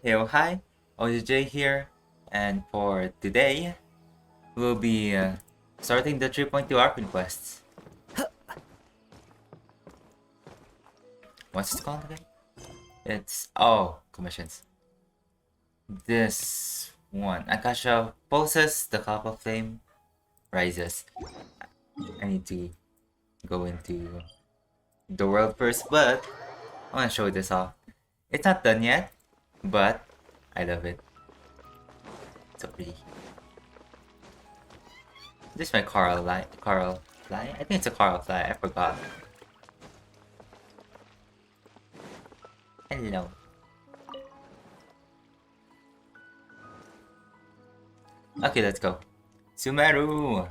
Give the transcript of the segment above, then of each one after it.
Hi, OJ here, and for today, we'll be starting the 3.2 archon quests. What's it called again? It's commissions. This one, Akasha pulses, the copper flame rises. I need to go into the world first, but I want to show this off. It's not done yet, but I love it. So pretty. This is my coral fly? I think it's a coral fly, I forgot. Hello. Okay, let's go. Sumeru!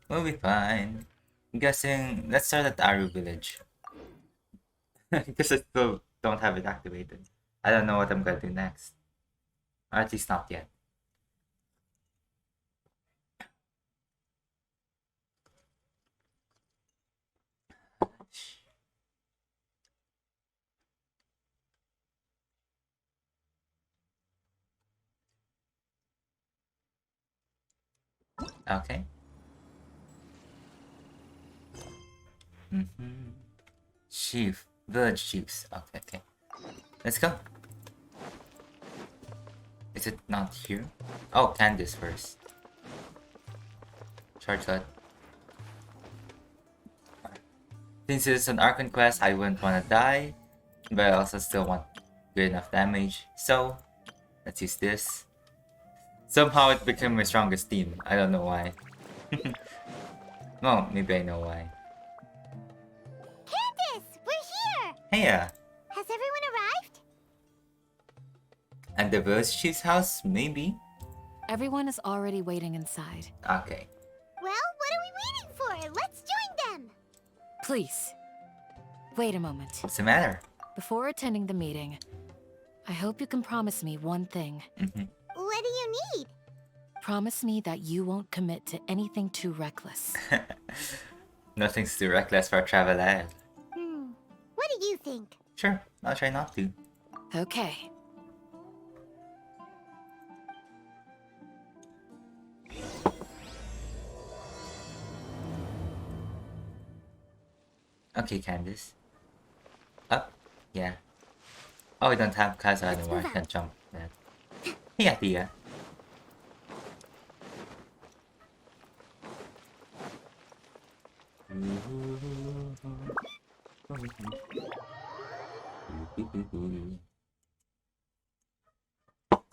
We'll be fine. I'm guessing, let's start at Aru village. Because I still don't have it activated. I don't know what I'm gonna do next. Or at least not yet. Okay. Chief. Village chiefs. Okay. Let's go. Is it not here? Oh, Candice first. Shortcut. Since it's an Archon quest, I wouldn't want to die, but I also still want good enough damage. So, let's use this. Somehow it became my strongest team. I don't know why. Well, maybe I know why. Candice, we're here! Hey, Has everyone arrived? at the village chief's house, maybe? Everyone is already waiting inside. Okay. Well, what are we waiting for? Let's join them! Please, wait a moment. What's the matter? Before attending the meeting, I hope you can promise me one thing. What do you need? Promise me that you won't commit to anything too reckless. Nothing's too reckless for traveler. What do you think? Sure, I'll try not to. Okay. Okay, Candice. Up? Yeah. Oh, we don't have Kaza anymore. I can't jump that. Hey, Atia.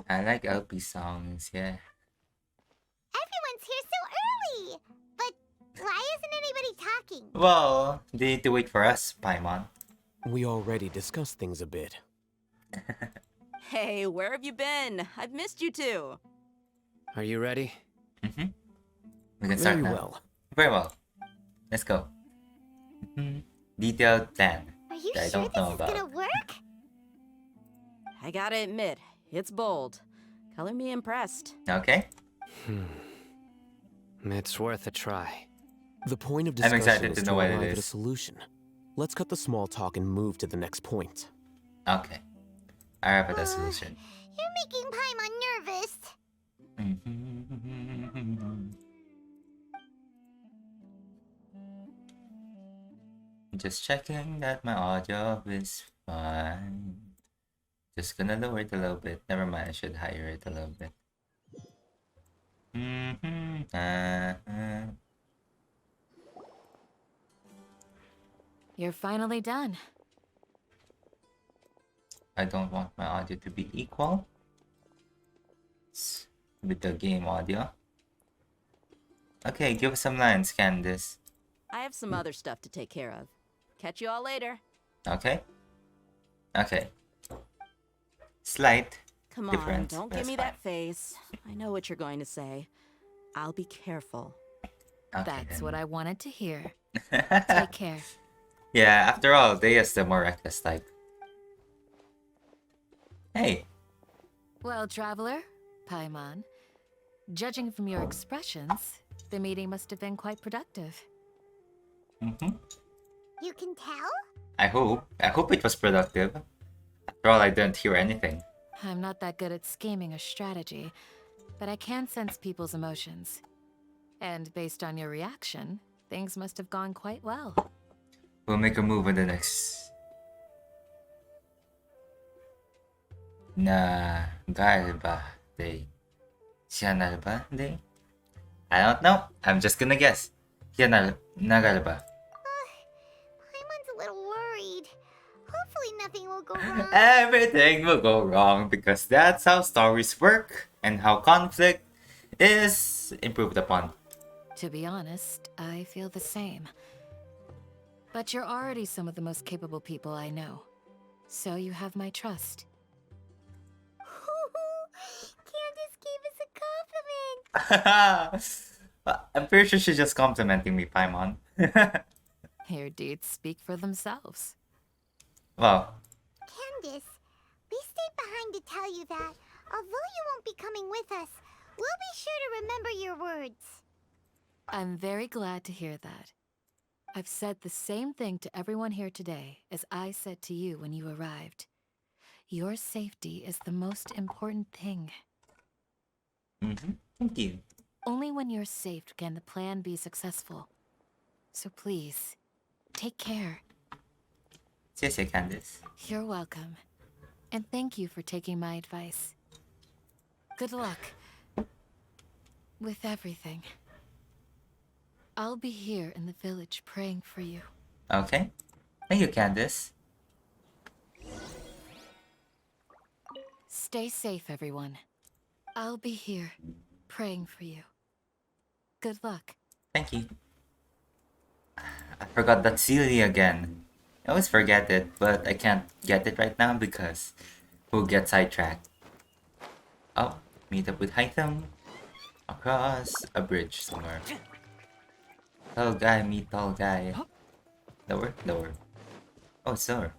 I like LP songs, yeah. Everyone's here so early! But why isn't anybody talking? Well, they need to wait for us, Paimon. We already discussed things a bit. Hey, where have you been? I've missed you too. Are you ready? We can start Very now. well. Very well. Let's go. Detailed plan. Are you that I sure don't this know is about. gonna work? I gotta admit, it's bold. Color me impressed. Okay. It's worth a try. The point of I'm discussion excited is to to know what it arrive at a is. solution. Let's cut the small talk and move to the next point. Okay. I have a solution. You're making Paimon nervous. Just checking that my audio is fine. Just gonna lower it a little bit. Never mind, I should higher it a little bit. You're finally done. I don't want my audio to be equal with the game audio. Okay, give us some lines, Candice. I have some other stuff to take care of. Catch you all later. Okay? Okay. Slight Come on, difference. don't That's give me fine. that face. I know what you're going to say. I'll be careful. Okay, That's then. what I wanted to hear. Take care. Yeah, after all, they is the more reckless type. Hey, Well, traveler, Paimon, judging from your expressions, the meeting must have been quite productive. Mm-hmm. You can tell? I hope it was productive. After all, I didn't hear anything. I'm not that good at scheming or strategy, but I can sense people's emotions. And based on your reaction, things must have gone quite well. We'll make a move in the next... Nagalba Day. Siyanalba Day? I don't know. I'm just gonna guess. Nagalba. Paimon's a little worried. Hopefully nothing will go wrong. Everything will go wrong because that's how stories work and how conflict is improved upon. To be honest, I feel the same. But you're already some of the most capable people I know. So you have my trust. Candace gave us a compliment. I'm pretty sure she's just complimenting me, Paimon. Your deeds speak for themselves. Well, Candace, we stayed behind to tell you that, although you won't be coming with us, we'll be sure to remember your words. I'm very glad to hear that. I've said the same thing to everyone here today as I said to you when you arrived. Your safety is the most important thing. thank you. Only when you're safe can the plan be successful. So please, take care. Yes, Candice. You're welcome. And thank you for taking my advice. Good luck. With everything. I'll be here in the village praying for you. Okay. Thank you, Candice. Stay safe, everyone. I'll be here praying for you. Good luck. Thank you. I forgot that Celia again. I always forget it, but I can't get it right now because we'll get sidetracked. Oh, meet up with Haitham across a bridge somewhere. Tall guy, meet tall guy. Lower, lower. Oh, it's lower.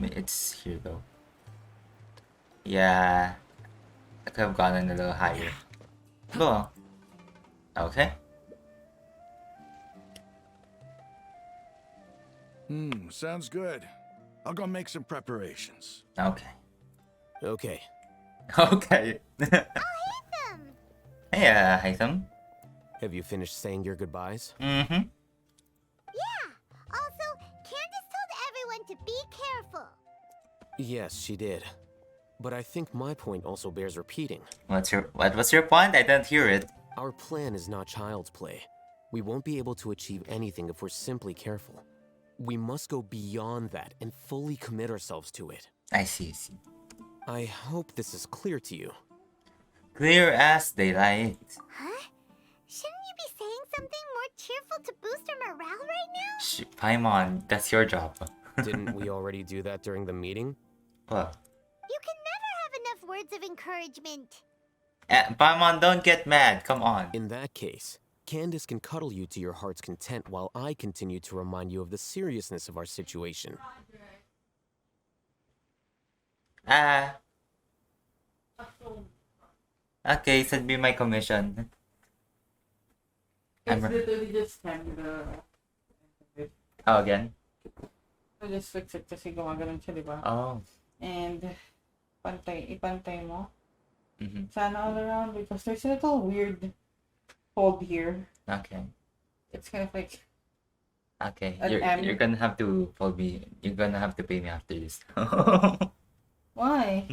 It's here though. Yeah, I could have gotten a little higher. Well, okay. Sounds good. I'll go make some preparations. Okay. Okay. Okay. Al-Haitham! Hey, Haitham. Have you finished saying your goodbyes? Mm-hmm. Yeah! Also, Candace told everyone to be careful. Yes, she did. But I think my point also bears repeating. What was your point? I didn't hear it. Our plan is not child's play. We won't be able to achieve anything if we're simply careful. We must go beyond that and fully commit ourselves to it. I see. I hope this is clear to you. Clear as daylight. Huh? Shouldn't you be saying something more cheerful to boost our morale right now? Paimon, that's your job. Didn't we already do that during the meeting? Well, You can never have enough words of encouragement. Paimon, don't get mad. Come on. In that case, Candace can cuddle you to your heart's content while I continue to remind you of the seriousness of our situation. Okay, send me my commission. It's literally just time the... Oh, again? So just fix it kasi gumaganon siya, di ba? Oh. And ipantay mo. Mm-hmm. Sana all around because there's a little weird fold here. Okay. It's kind of like... Okay. An You're gonna have to fold me. You're gonna have to pay me after this. Why?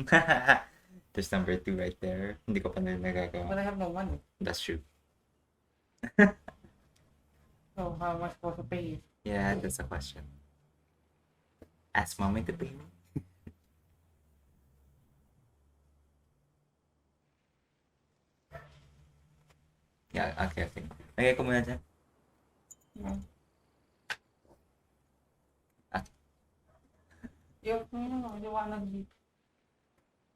There's number 2 right there. Hindi ko pa na nagagawa. But I have no money. That's true. So how am I supposed to pay you? Yeah, that's a question. Ask mommy to pay me. Yeah, okay. Lagay ko muna dyan. Yeah. Ah. Yung liwanag dito.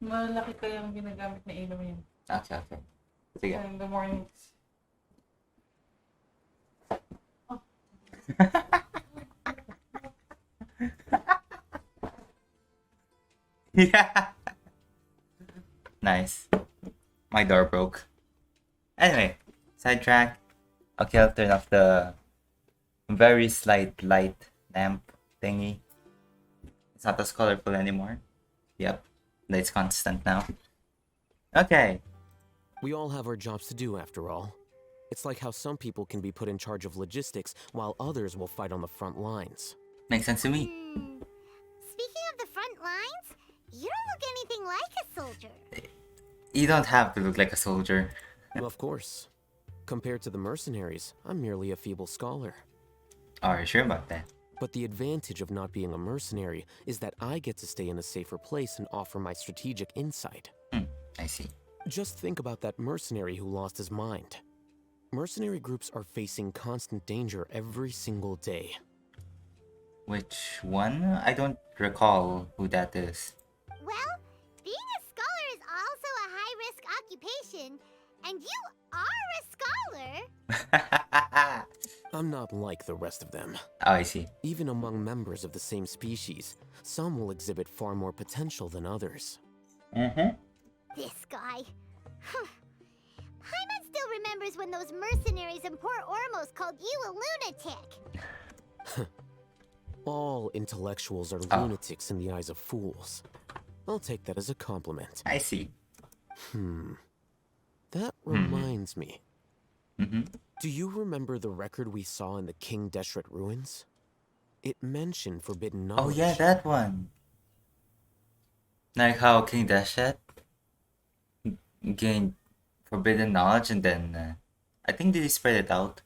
Malaki kaya yung ginagamit na ilaw yun. Okay. Sige. So in the mornings. Yeah. Nice. My door broke. Anyway, sidetrack. Okay, I'll turn off the very slight light lamp thingy. It's not as colorful anymore. Yep, light's constant now. Okay. We all have our jobs to do, after all. It's like how some people can be put in charge of logistics, while others will fight on the front lines. Makes sense to me. Speaking of the front lines, you don't look anything like a soldier. You don't have to look like a soldier. Of course. Compared to the mercenaries, I'm merely a feeble scholar. Are you sure about that? But the advantage of not being a mercenary is that I get to stay in a safer place and offer my strategic insight. I see. Just think about that mercenary who lost his mind. Mercenary groups are facing constant danger every single day. Which one? I don't recall who that is. Well, being a scholar is also a high-risk occupation, and you are a scholar. I'm not like the rest of them. Oh, I see. Even among members of the same species, some will exhibit far more potential than others. This guy. Paimon still remembers when those mercenaries in Port Ormos called you a lunatic. All intellectuals are Oh. lunatics in the eyes of fools. I'll take that as a compliment. I see. That reminds me. Mm-hmm. Do you remember the record we saw in the King Deshret ruins? It mentioned forbidden knowledge. Oh yeah, that one. Like how King Deshret gained forbidden knowledge and then I think they spread it out.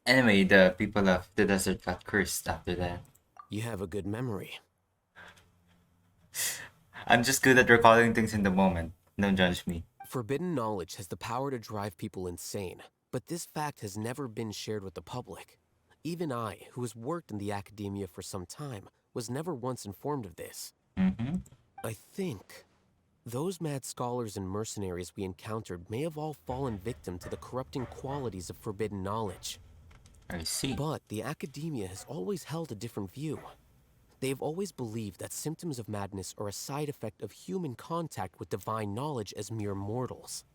Anyway, the people of the desert got cursed after that. You have a good memory. I'm just good at recalling things in the moment. Don't judge me. Forbidden knowledge has the power to drive people insane, but this fact has never been shared with the public. Even I, who has worked in the academia for some time, was never once informed of this. Mm-hmm. I think those mad scholars and mercenaries we encountered may have all fallen victim to the corrupting qualities of forbidden knowledge. I see. But the academia has always held a different view. They have always believed that symptoms of madness are a side effect of human contact with divine knowledge as mere mortals.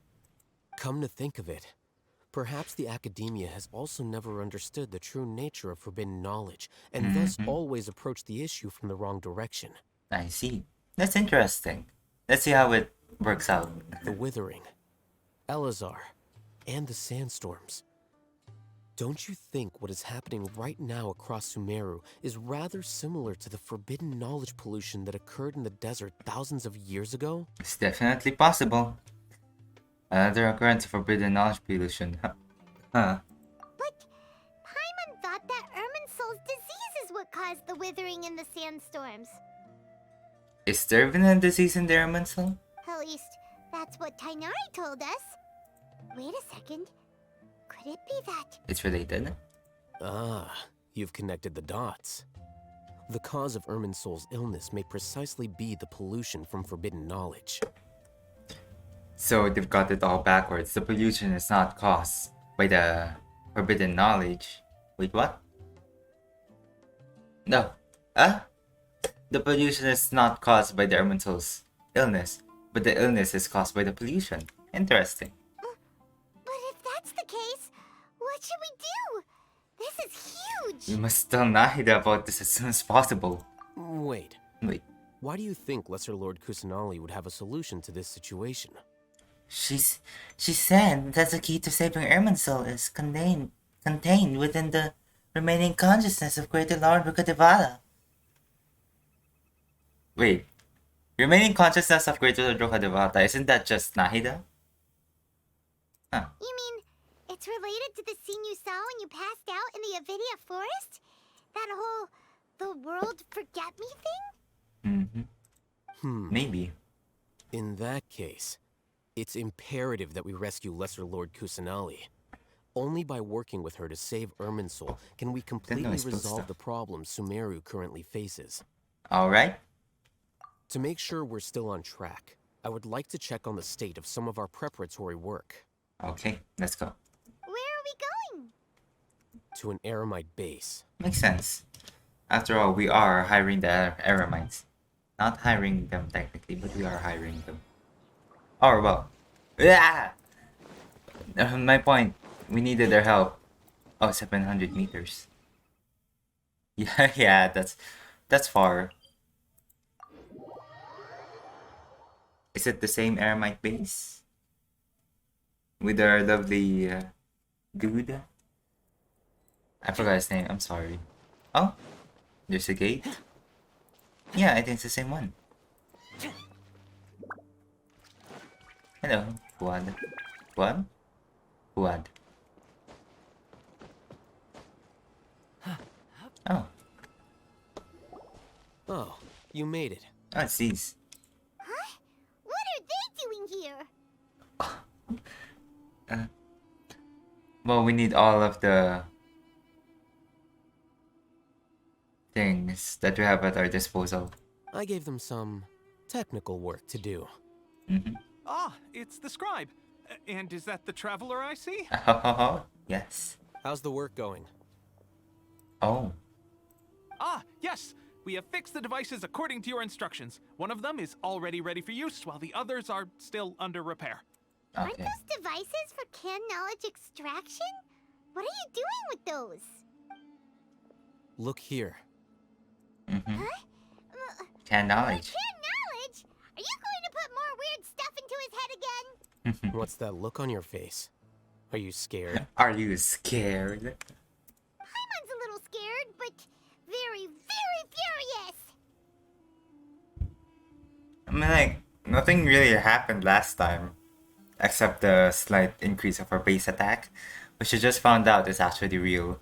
Come to think of it, perhaps the academia has also never understood the true nature of forbidden knowledge, and thus always approached the issue from the wrong direction. I see. That's interesting. Let's see how it works out. The Withering, Elazar, and the Sandstorms. Don't you think what is happening right now across Sumeru is rather similar to the forbidden knowledge pollution that occurred in the desert thousands of years ago? It's definitely possible. Another occurrence of forbidden knowledge pollution. Huh. But Paimon thought that Irminsul's disease is what caused the withering in the sandstorms. Is there even a disease in the Irminsul? At least, that's what Tainari told us. Wait a second. Could it be that? It's related. Ah, you've connected the dots. The cause of Irminsul's illness may precisely be the pollution from forbidden knowledge. So they've got it all backwards. The pollution is not caused by the forbidden knowledge. Wait, what? No. The pollution is not caused by the Irminsul's illness, but the illness is caused by the pollution. Interesting. But if that's the case, what should we do? This is huge! We must tell Nahida about this as soon as possible. Wait, Wait. why do you think Lesser Lord Kusanali would have a solution to this situation? She said that the key to saving Irminsul is contained within the remaining consciousness of Greater Lord Rukadevada. Wait, remaining consciousness of Greater Lord Rukadevada, isn't that just Nahida? Huh. You mean, it's related to the scene you saw when you passed out in the Avidia forest? That whole, the world forget me thing? Maybe. In that case, it's imperative that we rescue Lesser Lord Kusanali. Only by working with her to save Irminsul can we completely supposed resolve to. the problems Sumeru currently faces. Alright. To make sure we're still on track, I would like to check on the state of some of our preparatory work. Okay, let's go. Where are we going? To an Eremite base. Makes sense. After all, we are hiring the Eremites. Not hiring them technically, but we are hiring them. Or well. My point. We needed their help. Oh, 700 meters. Yeah, yeah, that's far. Is it the same Eremite base? With our lovely dude? I forgot his name, I'm sorry. Oh, there's a gate? Yeah, I think it's the same one. Hello, Fuad. Fuad? Fuad. Oh. Oh, you made it. Oh, it's these. Huh? What are they doing here? Well, we need all of the things that we have at our disposal. I gave them some technical work to do. Mm-hmm. Ah, it's the scribe. And is that the traveler I see? Yes. How's the work going? Oh. Ah, yes. We have fixed the devices according to your instructions. One of them is already ready for use, while the others are still under repair. Aren't Okay. those devices for canned knowledge extraction? What are you doing with those? Look here. Mm-hmm. Huh? Can knowledge. Canned knowledge? Are you going to put more weird stuff into his head again? What's that look on your face? Are you scared? Are you scared? Paimon's a little scared, but very, very furious. I mean, like, nothing really happened last time. Except the slight increase of our base attack, which I just found out is actually real.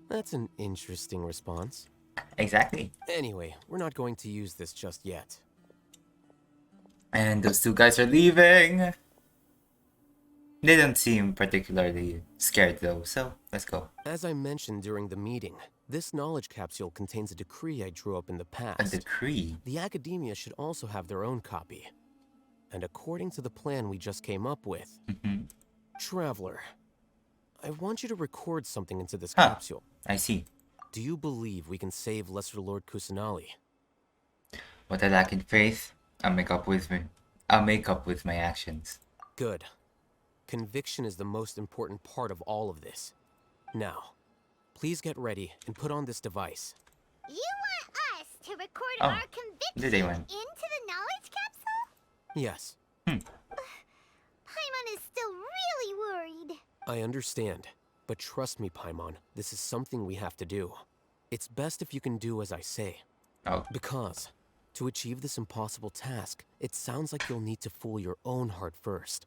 That's an interesting response. Exactly. Anyway, we're not going to use this just yet. And those two guys are leaving. They don't seem particularly scared though, so let's go. As I mentioned during the meeting, this knowledge capsule contains a decree I drew up in the A past. decree. The academia should also have their own copy. And according to the plan we just came up with, Mm-hmm. Traveler, I want you to record something into this Huh. capsule. I see. Do you believe we can save Lesser Lord Kusanali? What I lack in faith, I'll make up with my actions. Good. Conviction is the most important part of all of this. Now, please get ready and put on this device. You want us to record Oh, our did they conviction win? into the knowledge capsule? Yes, Paimon is still really worried. I understand. But trust me, Paimon, this is something we have to do. It's best if you can do as I say. Oh, Because, to achieve this impossible task, it sounds like you'll need to fool your own heart first.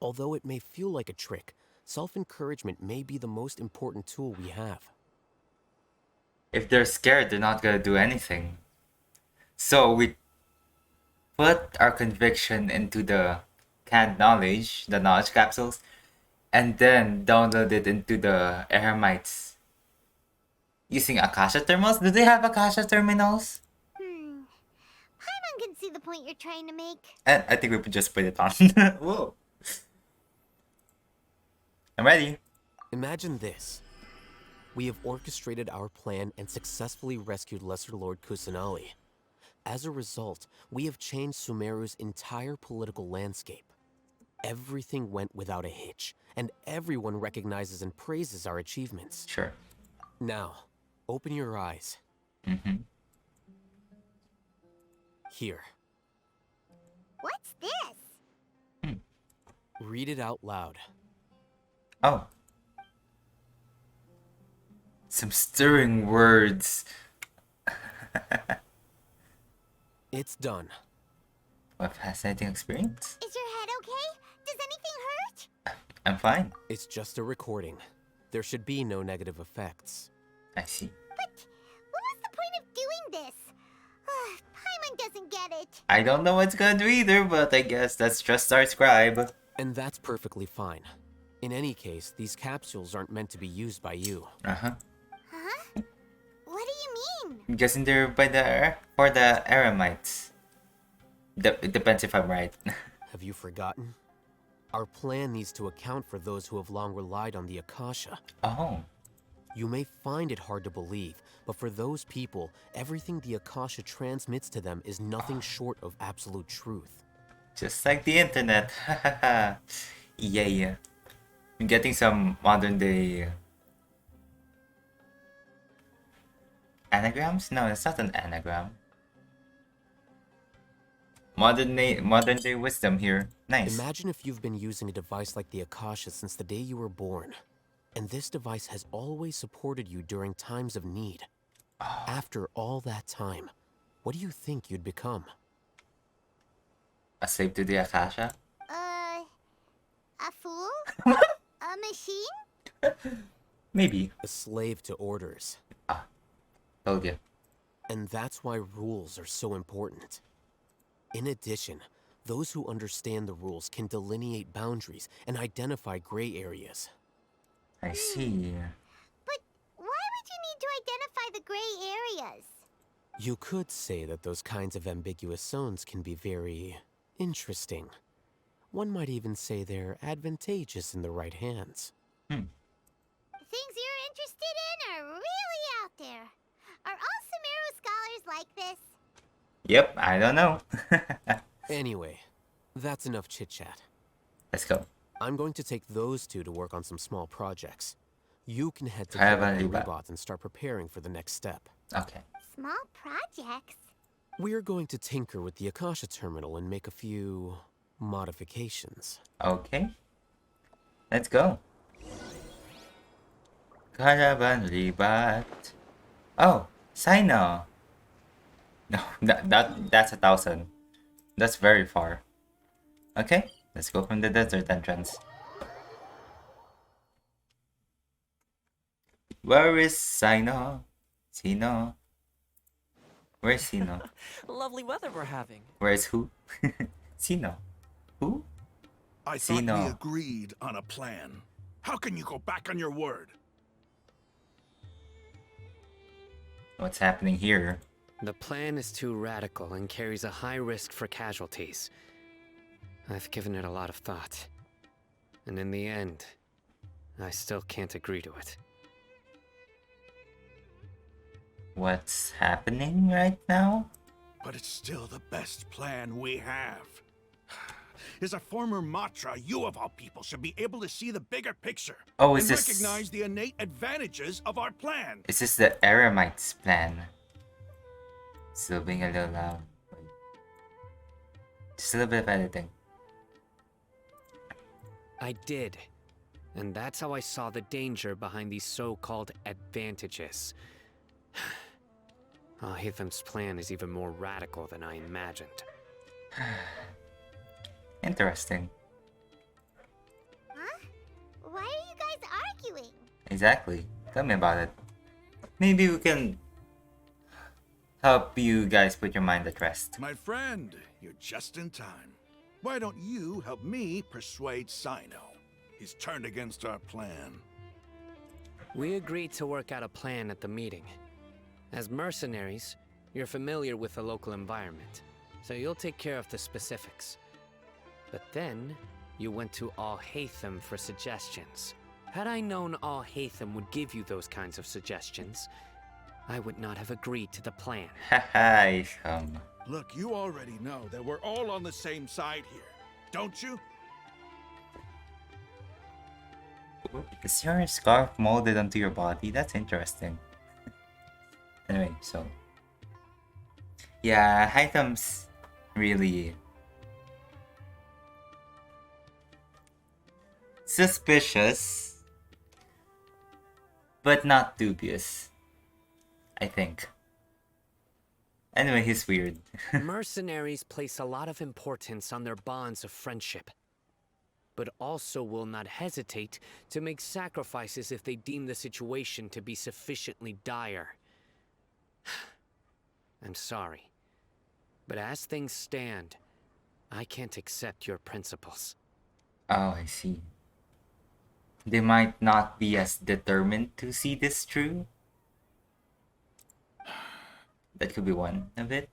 Although it may feel like a trick, self-encouragement may be the most important tool we have. if they're scared, they're not gonna do anything. So we put our conviction into the canned knowledge, the knowledge capsules, and then download it into the Eremites using Akasha terminals. Do they have Akasha terminals? Paimon can see the point you're trying to make. And I think we could just put it on. Whoa. I'm ready. Imagine this. We have orchestrated our plan and successfully rescued Lesser Lord Kusanali. As a result, we have changed Sumeru's entire political landscape. Everything went without a hitch, and everyone recognizes and praises our achievements. Sure. Now, open your eyes. Mm-hmm. Here, What's this? read it out loud. Oh. Some stirring words. It's done. What, fascinating experience? Is your head okay? Does anything hurt? I'm fine. It's just a recording. There should be no negative effects. I see. But what was the point of doing this? Paimon doesn't get it. I don't know what's gonna do either, but I guess that's just our scribe. And that's perfectly fine. In any case, these capsules aren't meant to be used by you. Uh-huh. Huh? What do you mean? I'm guessing they're for the Eremites. It depends if I'm right. Have you forgotten? Our plan needs to account for those who have long relied on the Akasha. Oh. You may find it hard to believe, but for those people, everything the Akasha transmits to them is nothing short of absolute truth. Just like the internet. Yeah. I'm getting some modern day anagrams? No, it's not an anagram. Modern day wisdom here. Nice. Imagine if you've been using a device like the Akasha since the day you were born, and this device has always supported you during times of need. After all that time, what do you think you'd become? A slave to the Akasha? A fool? A machine? Maybe. A slave to orders. Ah, told you. And that's why rules are so important. In addition, those who understand the rules can delineate boundaries and identify gray areas. I see. But why would you need to identify the gray areas? You could say that those kinds of ambiguous zones can be very interesting. One might even say they're advantageous in the right hands. Things you're interested in are really out there. Are all sumeru scholars like this? Yep, I don't know. Anyway, that's enough chit-chat. Let's go. I'm going to take those two to work on some small projects. You can head to Caravan the Ribat. Ribat and start preparing for the next step. Okay. Small projects? We're going to tinker with the Akasha terminal and make a few modifications. Okay. Let's go. Caravan Ribat. Oh, Sino. No, that's 1,000. That's very far. Okay, let's go from the desert entrance. Where is Sino? Sino? Where's Sino? Lovely weather we're having. Where's who? Sino. Who? I thought we Sino. agreed on a plan. How can you go back on your word? What's happening here? The plan is too radical and carries a high risk for casualties. I've given it a lot of thought. And in the end, I still can't agree to it. What's happening right now? But it's still the best plan we have. As a former Matra, you of all people should be able to see the bigger picture. Oh, and is this... recognize the innate advantages of our plan. Is this the Eremites plan? Still being a little loud. Just a little bit of editing. I did. And that's how I saw the danger behind these so-called advantages. Al-Haitham's plan is even more radical than I imagined. Interesting. Huh? Why are you guys arguing? Exactly. Tell me about it. Maybe we can help you guys put your mind at rest. My friend, you're just in time. Why don't you help me persuade Sino? He's turned against our plan. We agreed to work out a plan at the meeting. As mercenaries, you're familiar with the local environment, so you'll take care of the specifics. But then, you went to Al-Haitham for suggestions. Had I known Al-Haitham would give you those kinds of suggestions, I would not have agreed to the plan. Haha, Look, you already know that we're all on the same side here, don't you? Is your scarf molded onto your body? That's interesting. Anyway, so... Yeah, Haitham's really... suspicious, but not dubious, I think. Anyway, he's weird. Mercenaries place a lot of importance on their bonds of friendship, but also will not hesitate to make sacrifices if they deem the situation to be sufficiently dire. I'm sorry, but as things stand, I can't accept your principles. Oh, I see. They might not be as determined to see this through. That could be one of it.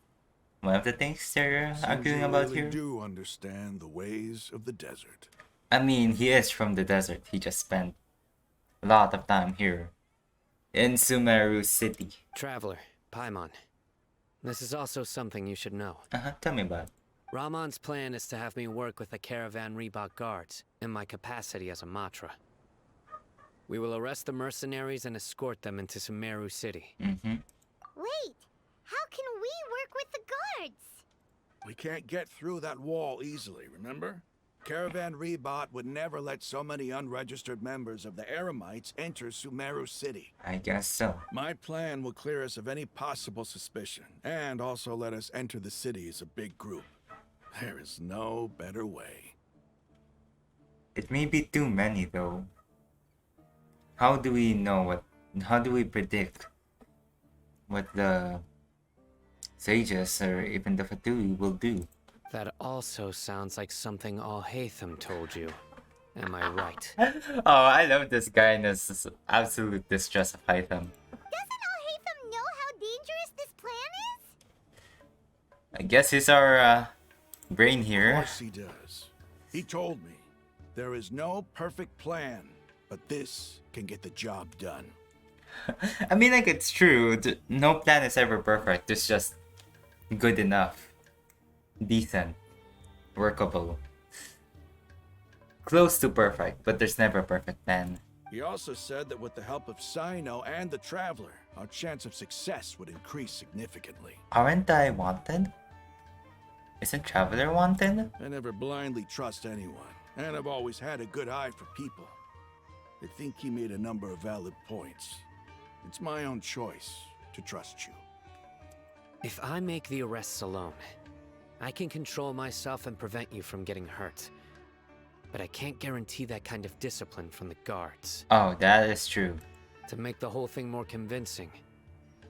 One of the things they're arguing about here. You do understand the ways of the desert. I mean, he is from the desert. He just spent a lot of time here in Sumeru City. Traveler, Paimon, this is also something you should know. Tell me about it. Rahman's plan is to have me work with the Caravan Reebok guards in my capacity as a Matra. We will arrest the mercenaries and escort them into Sumeru City. Wait, how can we work with the guards? We can't get through that wall easily, remember? Caravan Rebot would never let so many unregistered members of the Eremites enter Sumeru City. I guess so. My plan will clear us of any possible suspicion, and also let us enter the city as a big group. There is no better way. It may be too many though. How do we know what? How do we predict what the sages or even the Fatui will do? That also sounds like something Al-Haitham told you. Am I right? Oh, I love this guy and his absolute distrust of Haitham. Doesn't Al-Haitham know how dangerous this plan is? I guess he's our brain Of here. course he does. He told me, there is no perfect plan, but this can get the job done. I mean, like, it's true. No plan is ever perfect. It's just good enough. Decent. Workable. Close to perfect, but there's never a perfect plan. He also said that with the help of Sino and the Traveler, our chance of success would increase significantly. Aren't I wanted? Isn't Traveler wanted? I never blindly trust anyone, and I've always had a good eye for people. I think he made a number of valid points. It's my own choice to trust you. If I make the arrests alone, I can control myself and prevent you from getting hurt. But I can't guarantee that kind of discipline from the guards. Oh, that is true. To make the whole thing more convincing,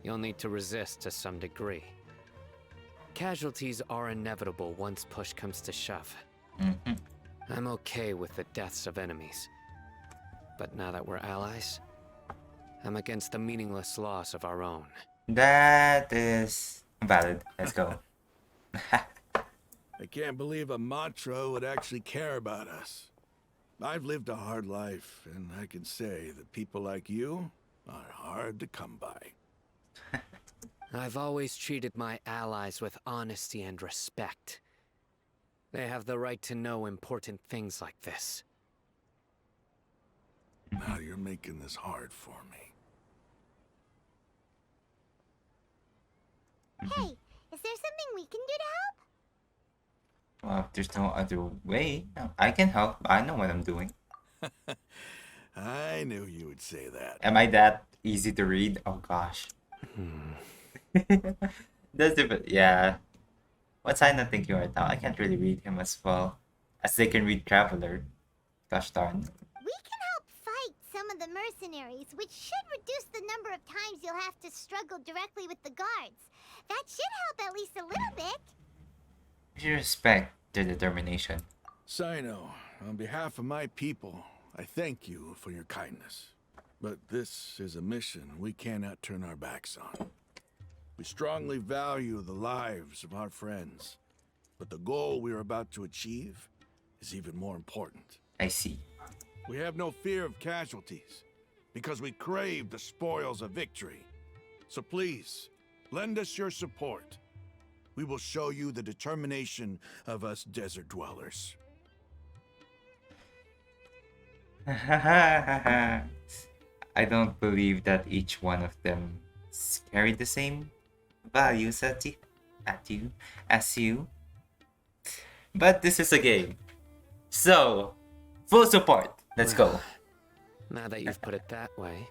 you'll need to resist to some degree. Casualties are inevitable once push comes to shove. I'm okay with the deaths of enemies. But now that we're allies, I'm against the meaningless loss of our own. That is valid. Let's go. I can't believe a Matra would actually care about us. I've lived a hard life, and I can say that people like you are hard to come by. I've always treated my allies with honesty and respect. They have the right to know important things like this. Now you're making this hard for me. Hey, is there something we can do to help? Well, if there's no other way, I can help. I know what I'm doing. I knew you would say that. Am I that easy to read? Oh gosh. That's different. Yeah. What's I not think you are now? I can't really read him as well as they can read Traveler. Gosh darn. We can help fight some of the mercenaries, which should reduce the number of times you'll have to struggle directly with the guards. That should help at least a little bit. You should respect their determination. Sino, on behalf of my people, I thank you for your kindness. But this is a mission we cannot turn our backs on. We strongly value the lives of our friends, but the goal we are about to achieve is even more important. I see. We have no fear of casualties, because we crave the spoils of victory. So please, lend us your support. We will show you the determination of us desert dwellers. I don't believe that each one of them carry the same values as you. But this is a game. So, full support. Let's go. Now that you've put it that way,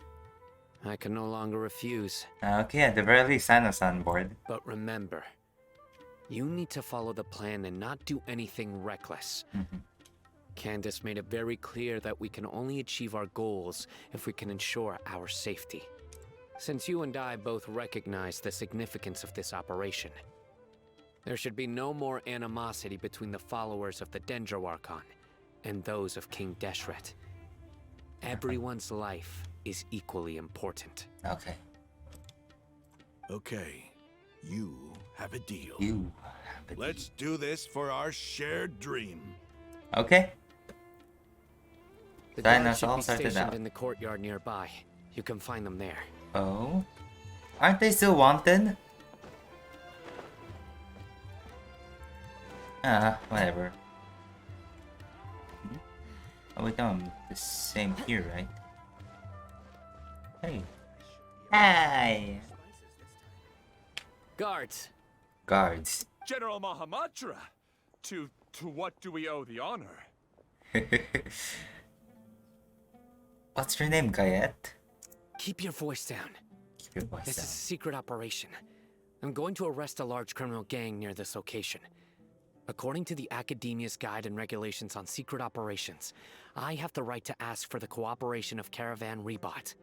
I can no longer refuse. Okay, at the very least, Sano's on board. But remember, you need to follow the plan and not do anything reckless. Candace made it very clear that we can only achieve our goals if we can ensure our safety. Since you and I both recognize the significance of this operation, there should be no more animosity between the followers of the Dendro Archon and those of King Deshret. Everyone's life is equally important. Okay. Okay, you have a deal. You have a deal. Let's do this for our shared dream. Okay. The Then guards that's should all be sorted stationed out. in the courtyard nearby. You can find them there. Oh? Aren't they still wanted? Whatever. Oh, wait, no, the same here, right? Hey. Hi! Guards! Guards. General Mahamatra! To what do we owe the honor? What's your name, Gayet? Keep your voice down. Keep your voice This down. is a secret operation. I'm going to arrest a large criminal gang near this location. According to the Academia's Guide and Regulations on Secret Operations, I have the right to ask for the cooperation of Caravan Rebot.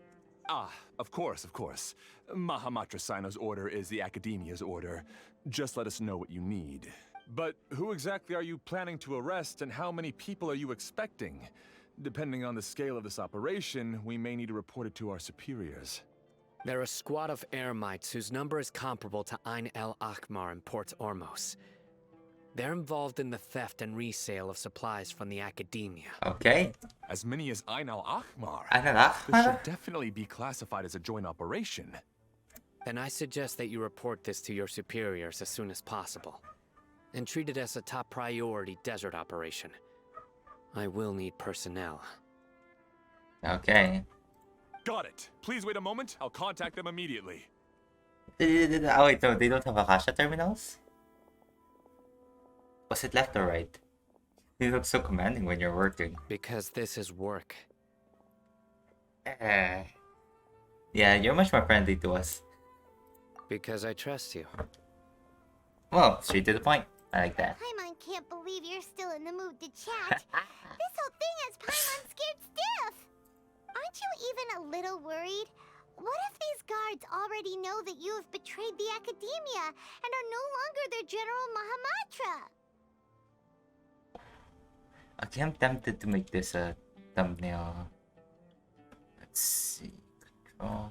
Ah, of course, of course. Mahamatra Sino's order is the Academia's order. Just let us know what you need. But who exactly are you planning to arrest, and how many people are you expecting? Depending on the scale of this operation, we may need to report it to our superiors. They're a squad of Eremites whose number is comparable to Ain el-Ahmar in Port Ormos. They're involved in the theft and resale of supplies from the Academia. Okay. As many as Ain al-Ahmar? Ain This al-Ahmar? should definitely be classified as a joint operation. Then I suggest that you report this to your superiors as soon as possible, and treat it as a top priority desert operation. I will need personnel. Okay. Got it. Please wait a moment. I'll contact them immediately. Oh wait, no, they don't have Akasha terminals? Was it left or right? You look so commanding when you're working. Because this is work. Yeah, you're much more friendly to us. Because I trust you. Well, straight to the point. I like that. Paimon can't believe you're still in the mood to chat. This whole thing has Paimon scared stiff. Aren't you even a little worried? What if these guards already know that you have betrayed the Academia and are no longer their General Mahamatra? Okay, I'm tempted to make this a thumbnail. Let's see. Control.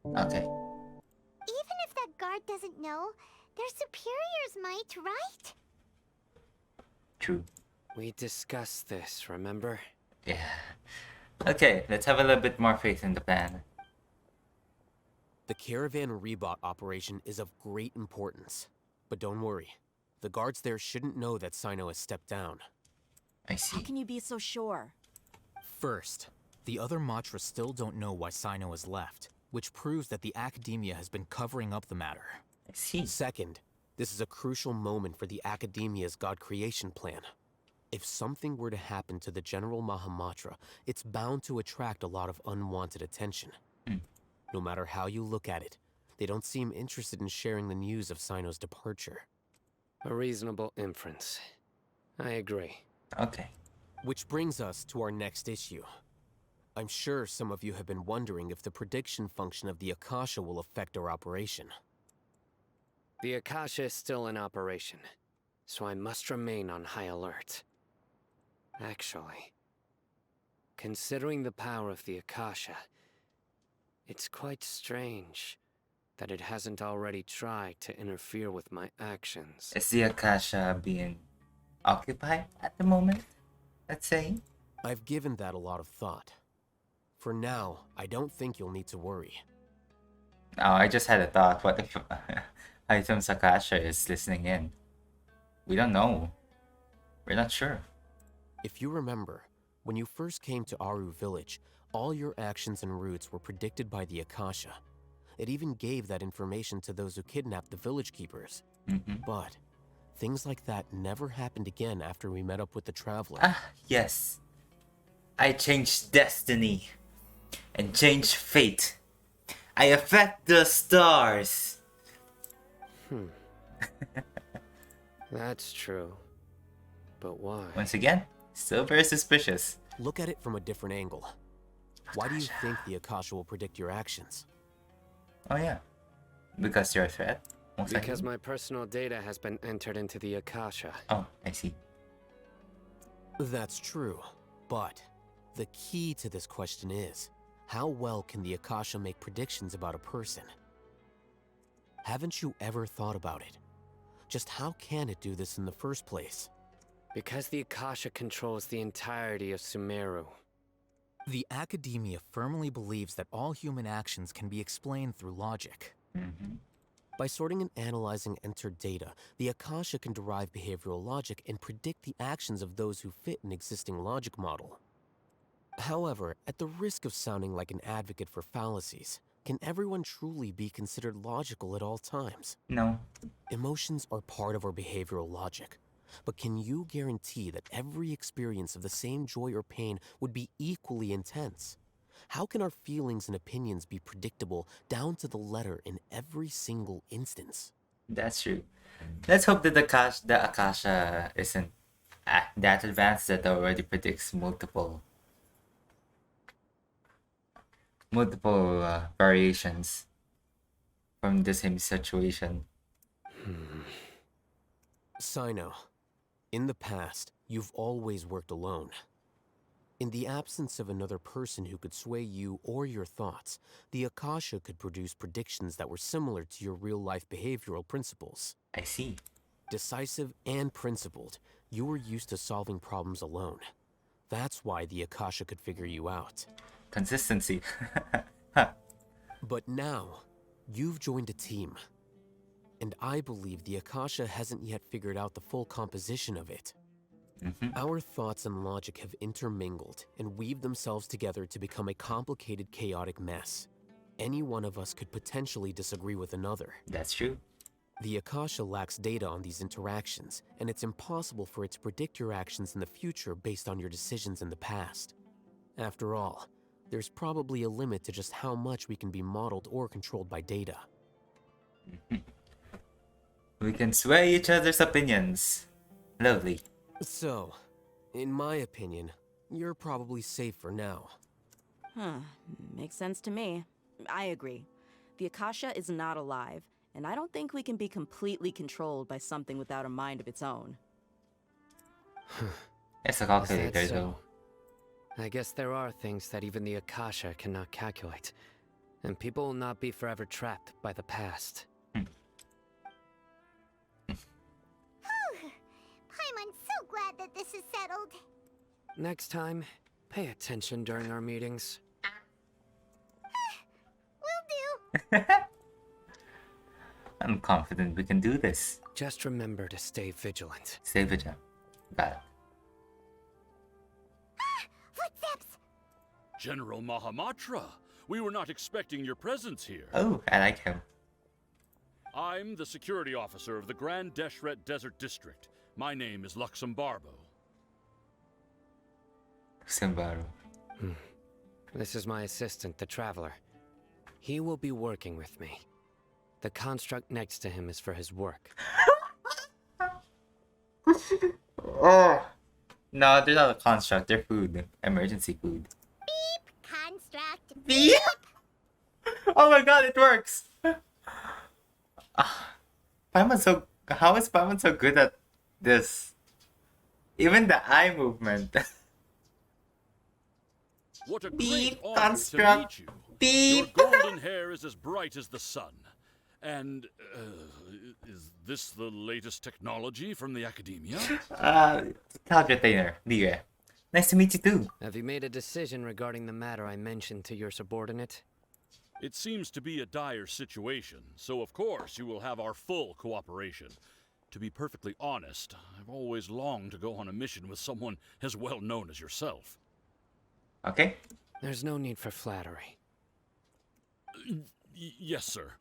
Okay. Even if that guard doesn't know, their superiors might, right? True. We discussed this, remember? Yeah. Okay, let's have a little bit more faith in the plan. The Caravan Rebot operation is of great importance. But don't worry. The guards there shouldn't know that Sino has stepped down. I How see. can you be so sure? First, the other Matra still don't know why Sino has left, which proves that the Academia has been covering up the matter. I see. Second, this is a crucial moment for the Academia's God creation plan. If something were to happen to the General Mahamatra, it's bound to attract a lot of unwanted attention. No matter how you look at it, they don't seem interested in sharing the news of Sino's departure. A reasonable inference. I agree. Okay. Which brings us to our next issue. I'm sure some of you have been wondering if the prediction function of the Akasha will affect our operation. The Akasha is still in operation, so I must remain on high alert. Actually, considering the power of the Akasha, it's quite strange that it hasn't already tried to interfere with my actions. Is the Akasha being occupied at the moment? Let's say. I've given that a lot of thought. For now, I don't think you'll need to worry. Oh, I just had a thought. What if Al-Haitham Akasha is listening in? We don't know. We're not sure. If you remember, when you first came to Aru village, all your actions and routes were predicted by the Akasha. It even gave that information to those who kidnapped the village keepers. But things like that never happened again after we met up with the Traveler. Ah, yes. I changed destiny and changed fate. I affect the stars. That's true. But why? Once again, still very suspicious. Look at it from a different angle. Why do you think the Akasha will predict your actions? Oh yeah. Because you're a threat? Most Because likely? my personal data has been entered into the Akasha. Oh, I see. That's true, but the key to this question is, how well can the Akasha make predictions about a person? Haven't you ever thought about it? Just how can it do this in the first place? Because the Akasha controls the entirety of Sumeru. The Academia firmly believes that all human actions can be explained through logic. By sorting and analyzing entered data, the Akasha can derive behavioral logic and predict the actions of those who fit an existing logic model. However, at the risk of sounding like an advocate for fallacies, can everyone truly be considered logical at all times? No. Emotions are part of our behavioral logic. But can you guarantee that every experience of the same joy or pain would be equally intense? How can our feelings and opinions be predictable down to the letter in every single instance? That's true. Let's hope that the Akasha isn't that advanced that already predicts multiple variations from the same situation. Sino, in the past, you've always worked alone. In the absence of another person who could sway you or your thoughts, the Akasha could produce predictions that were similar to your real-life behavioral principles. I see. Decisive and principled, you were used to solving problems alone. That's why the Akasha could figure you out. Consistency. But now, you've joined a team. And I believe the Akasha hasn't yet figured out the full composition of it. Our thoughts and logic have intermingled and weaved themselves together to become a complicated, chaotic mess. Any one of us could potentially disagree with another. That's true. The Akasha lacks data on these interactions, and it's impossible for it to predict your actions in the future based on your decisions in the past. After all, there's probably a limit to just how much we can be modeled or controlled by data. We can sway each other's opinions. Lovely. So, in my opinion, you're probably safe for now. Makes sense to me. I agree. The Akasha is not alive, and I don't think we can be completely controlled by something without a mind of its own. It's a calculator, Is that though. I guess there are things that even the Akasha cannot calculate, and people will not be forever trapped by the past. Paimon's so glad that this is settled. Next time, pay attention during our meetings. Will do. I'm confident we can do this. Just remember to stay vigilant. Stay vigilant. Got it. Footsteps! General Mahamatra, we were not expecting your presence here. Oh, I like him. I'm the security officer of the Grand Deshret Desert District. My name is Luxembarbo. Simbaru. This is my assistant, the Traveler. He will be working with me. The construct next to him is for his work. Oh. No, they're not a construct. They're food. Emergency food. Beep! Construct. Beep! Oh my god, it works! How is Paimon so good at this? Even the eye movement. What a Beep, great honor construct. to meet you. Beep! Your golden hair is as bright as the sun. And, is this the latest technology from the academia? Cloud Retainer, Lie. Nice to meet you too. Have you made a decision regarding the matter I mentioned to your subordinate? It seems to be a dire situation, so of course you will have our full cooperation. To be perfectly honest, I've always longed to go on a mission with someone as well known as yourself. Okay. There's no need for flattery. Yes, sir.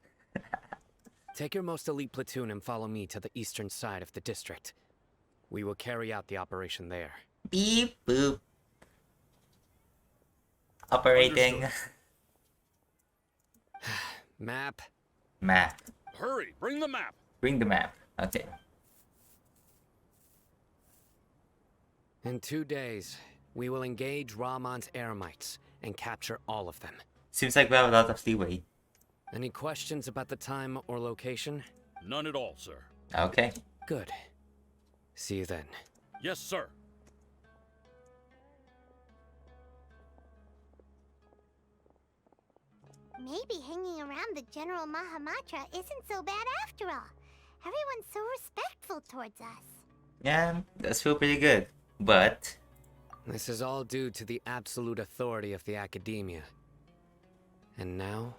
Take your most elite platoon and follow me to the eastern side of the district. We will carry out the operation there. Beep boop. Operating. Map. Map. Hurry, bring the map. Bring the map. Okay. In 2 days, we will engage Rahman's Eremites and capture all of them. Seems like we have a lot of leeway. Any questions about the time or location? None at all, sir. Okay. Good. See you then. Yes, sir. Maybe hanging around the General Mahamatra isn't so bad after all. Everyone's so respectful towards us. Yeah, does feel pretty good. But This is all due to the absolute authority of the academia. And now,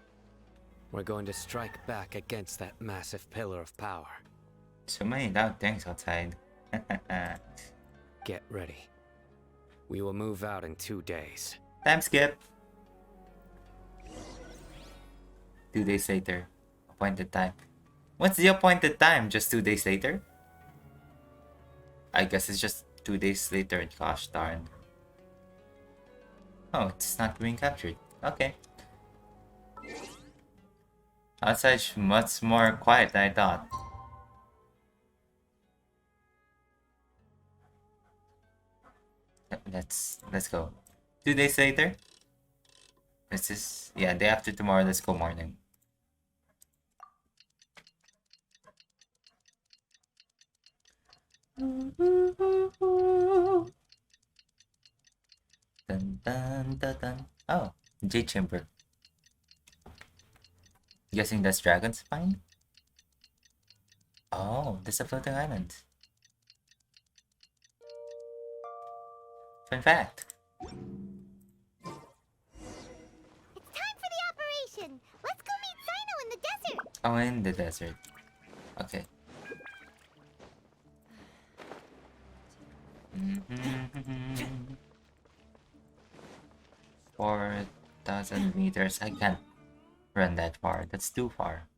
we're going to strike back against that massive pillar of power. so many loud things outside. Get ready. We will move out in 2 days. Time skip. 2 days later. Appointed time. What's the appointed time? Just 2 days later? I guess it's just 2 days later. Gosh darn. Oh, it's not being captured. Okay. Outside's much more quiet than I thought. Let's go. 2 days later? This is yeah, day after tomorrow, let's go morning. Dun, dun, dun, dun. Oh, J Chamber. Guessing that's Dragon's Spine? Oh, there's a floating island. Fun fact. It's time for the operation. Let's go meet Sino in the desert. Oh, in the desert. Okay. 4,000 meters. I can't run that far. That's too far.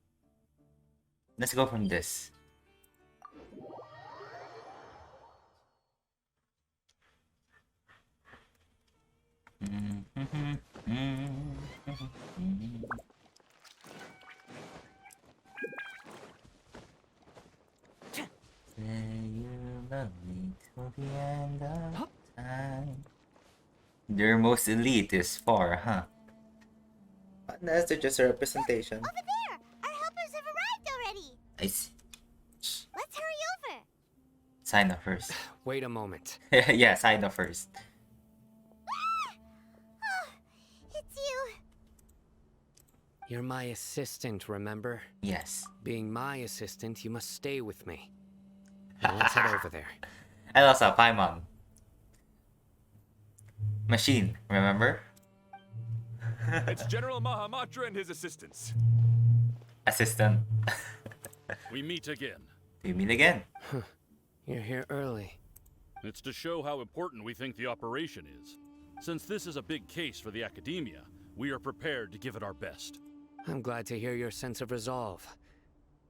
Let's go from this. You love me till the end of time. Their most elite is 4, huh? That's just a representation. Over there! Our helpers have arrived already! I see. Let's hurry over! Sign up first. Wait a moment. Yeah, sign up first. Oh, it's you! You're my assistant, remember? Yes. Being my assistant, you must stay with me. Now let's head over there. And also, Paimon. Machine, remember? It's General Mahamatra and his assistants. Assistant. We meet again. We meet again. You're here early. It's to show how important we think the operation is. Since this is a big case for the academia, we are prepared to give it our best. I'm glad to hear your sense of resolve.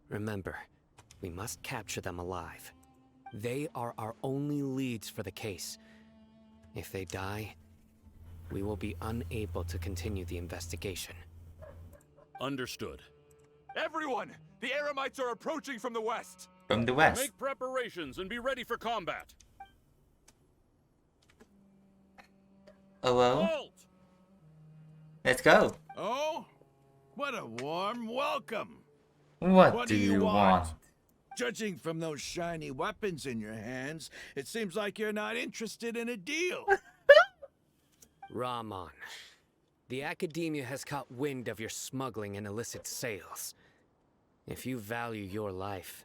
Remember, we must capture them alive. They are our only leads for the case. If they die, we will be unable to continue the investigation. Understood. Everyone! The Eremites are approaching from the west! From the west. Make preparations and be ready for combat. Hello? Halt! Let's go. Oh? What a warm welcome! What do you want? Judging from those shiny weapons in your hands, it seems like you're not interested in a deal. Rahman, the academia has caught wind of your smuggling and illicit sales. If you value your life,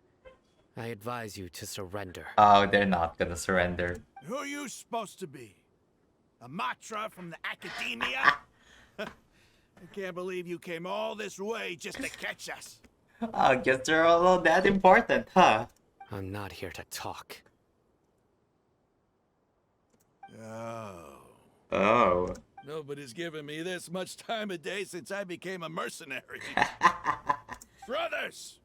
I advise you to surrender. Oh, they're not gonna surrender. Who are you supposed to be? A Matra from the academia? I can't believe you came all this way just to catch us. I guess they're all that important, huh? I'm not here to talk. Oh. Nobody's given me this much time of day since I became a mercenary. Brothers!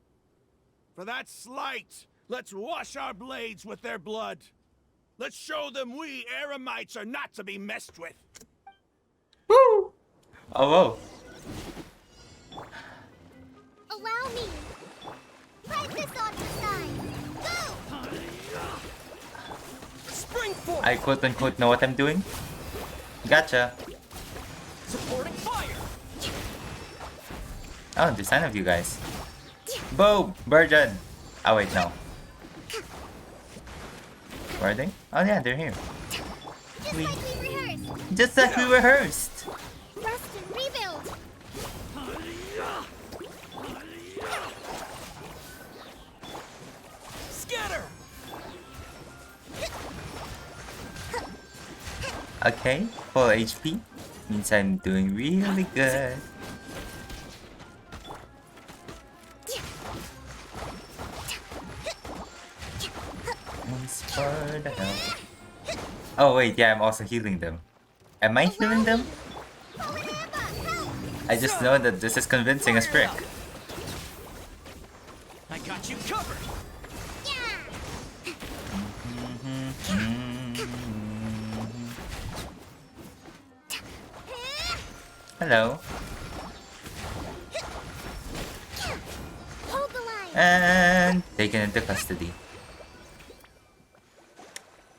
For that slight, let's wash our blades with their blood. Let's show them we Eremites are not to be messed with. Woo! Oh, whoa. Allow me! Write this on the sign! Go! Spring forth! I quote-unquote know what I'm doing. Gotcha. Supporting fire! Oh, the sign of you guys. Boom! Virgin! Oh, wait, no. Where are they? Oh, yeah, they're here. Just like we rehearsed! Just like we rehearsed! Rest and rebuild! Scatter! Okay, full HP. Means I'm doing really good. Thanks for the help. Oh wait, yeah, I'm also healing them. Am I healing them? I just know that this is convincing as frick. I got you covered. Hello. Hold the line. And taken into custody.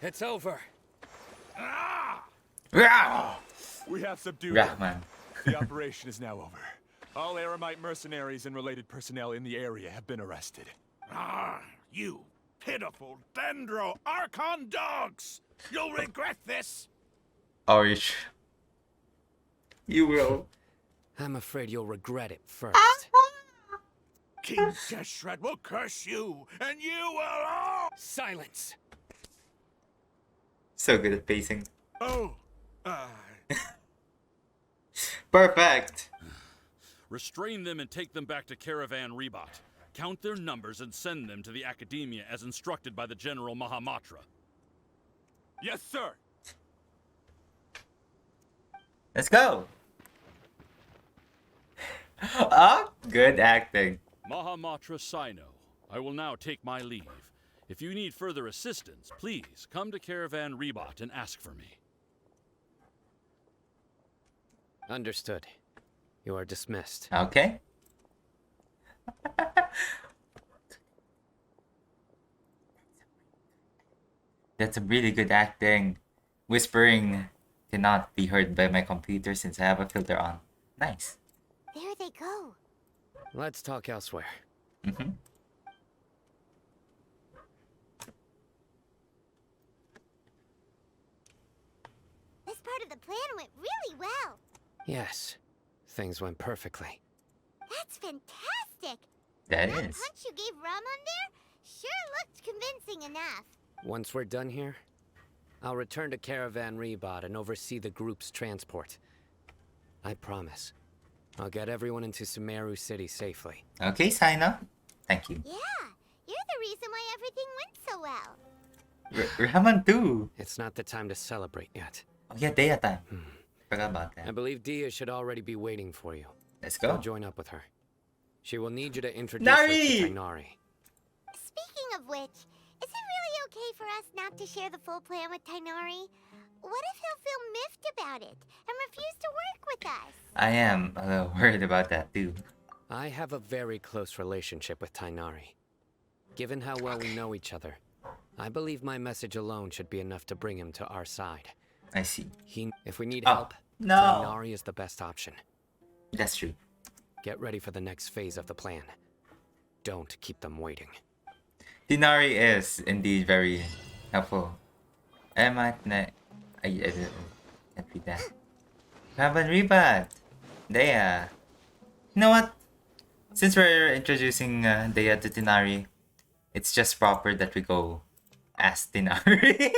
It's over. Rah! We have subdued Rah, them. man. The operation is now over. All Aramite mercenaries and related personnel in the area have been arrested. Ah, you pitiful Dendro Archon dogs! You'll regret this! Orange. You will. I'm afraid you'll regret it first. King Deshret will curse you, and you will all... Silence! So good at pacing. Oh, Perfect. Restrain them and take them back to Caravan Rebat. Count their numbers and send them to the Academia as instructed by the General Mahamatra. Yes, sir! Let's go. Ah, good acting. Mahamatra Sino, I will now take my leave. If you need further assistance, please come to Caravan Rebat and ask for me. Understood. You are dismissed. Okay. That's a really good acting. Whispering cannot be heard by my computer since I have a filter on. Nice. There they go. Let's talk elsewhere. Mm-hmm. This part of the plan went really well. Yes. Things went perfectly. That's fantastic. That That is. punch you gave Ramon there sure looked convincing enough. Once we're done here, I'll return to Caravan Rebat and oversee the group's transport. I promise. I'll get everyone into Sumeru City safely. Okay, Sina. Thank you. Yeah, you're the reason why everything went so well. Raman too. It's not the time to celebrate yet. Oh yeah, Dea time. Forgot about I that. believe Dia should already be waiting for you. Let's Go go. join up with her. She will need you to introduce her to Nari! Tainari. Speaking of which, is it really okay for us not to share the full plan with Tainari? What if he'll feel miffed about it and refuse to work with us? I am a little worried about that too. I have a very close relationship with Tainari. Given how well we know each other, I believe my message alone should be enough to bring him to our side. I see. If we need Oh, help, no. Tainari is the best option. That's true. Get ready for the next phase of the plan. Don't keep them waiting. Dinari is indeed very helpful. I might not. I can't read that. Caravan Rebat. Dea. You know what? Since we're introducing Dea to Tinari, it's just proper that we go ask Tinari.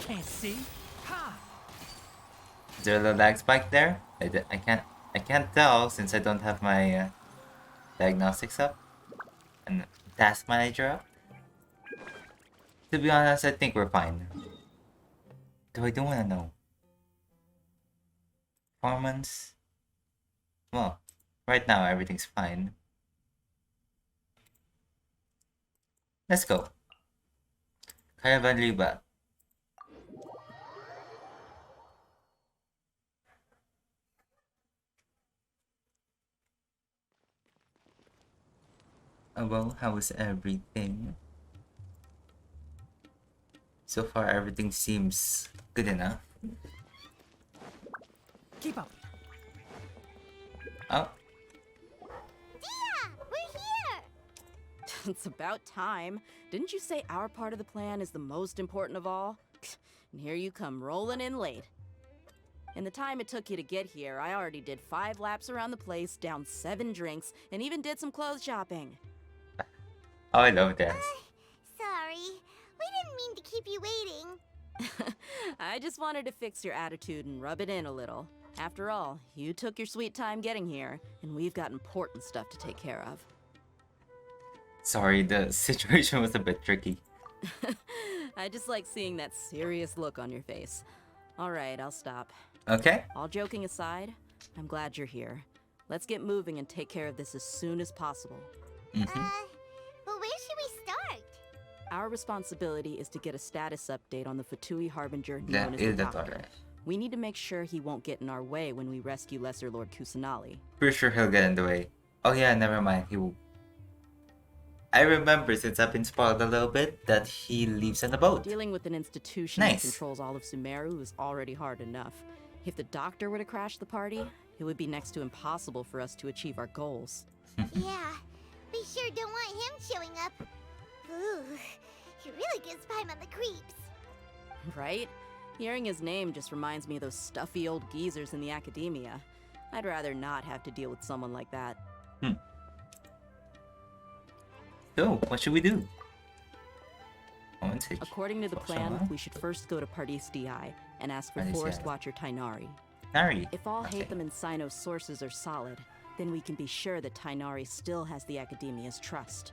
Can't see. Ha! Is there a little lag spike there? I can't tell since I don't have my diagnostics up and task manager up. To be honest, I think we're fine. Though I don't want to know. Performance? Well, right now everything's fine. Let's go. Caravan Rebat. Well, how is everything? So far, everything seems good enough. Keep up. Oh, Dia, we're here! It's about time. Didn't you say our part of the plan is the most important of all? And here you come rolling in late. In the time it took you to get here, I already did 5 laps around the place, downed 7 drinks, and even did some clothes shopping. oh, I love that. Sorry, we didn't mean to keep you waiting. I just wanted to fix your attitude and rub it in a little. After all, you took your sweet time getting here, and we've got important stuff to take care of. Sorry, the situation was a bit tricky. I just like seeing that serious look on your face. All right, I'll stop. Okay. All joking aside, I'm glad you're here. Let's get moving and take care of this as soon as possible. But where should we start? Our responsibility is to get a status update on the Fatui Harbinger The known as the Doctor. Doctor. We need to make sure he won't get in our way when we rescue Lesser Lord Kusanali. Pretty sure he'll get in the way. Oh yeah, never mind. He will. I remember, since I've been spoiled a little bit, that he leaves in a boat. Dealing with an institution Nice. that controls all of Sumeru is already hard enough. If the Doctor were to crash the party, it would be next to impossible for us to achieve our goals. Yeah, we sure don't want him showing up. Ooh, he really gives Paimon the creeps. Right? Hearing his name just reminds me of those stuffy old geezers in the academia. I'd rather not have to deal with someone like that. So, what should we do? According to the plan, we should first go to Pardis Di and ask for Pardis Forest Di. Watcher Tainari. Nari. If Al-Haitham Okay. and Sino's sources are solid, then we can be sure that Tainari still has the Academia's trust.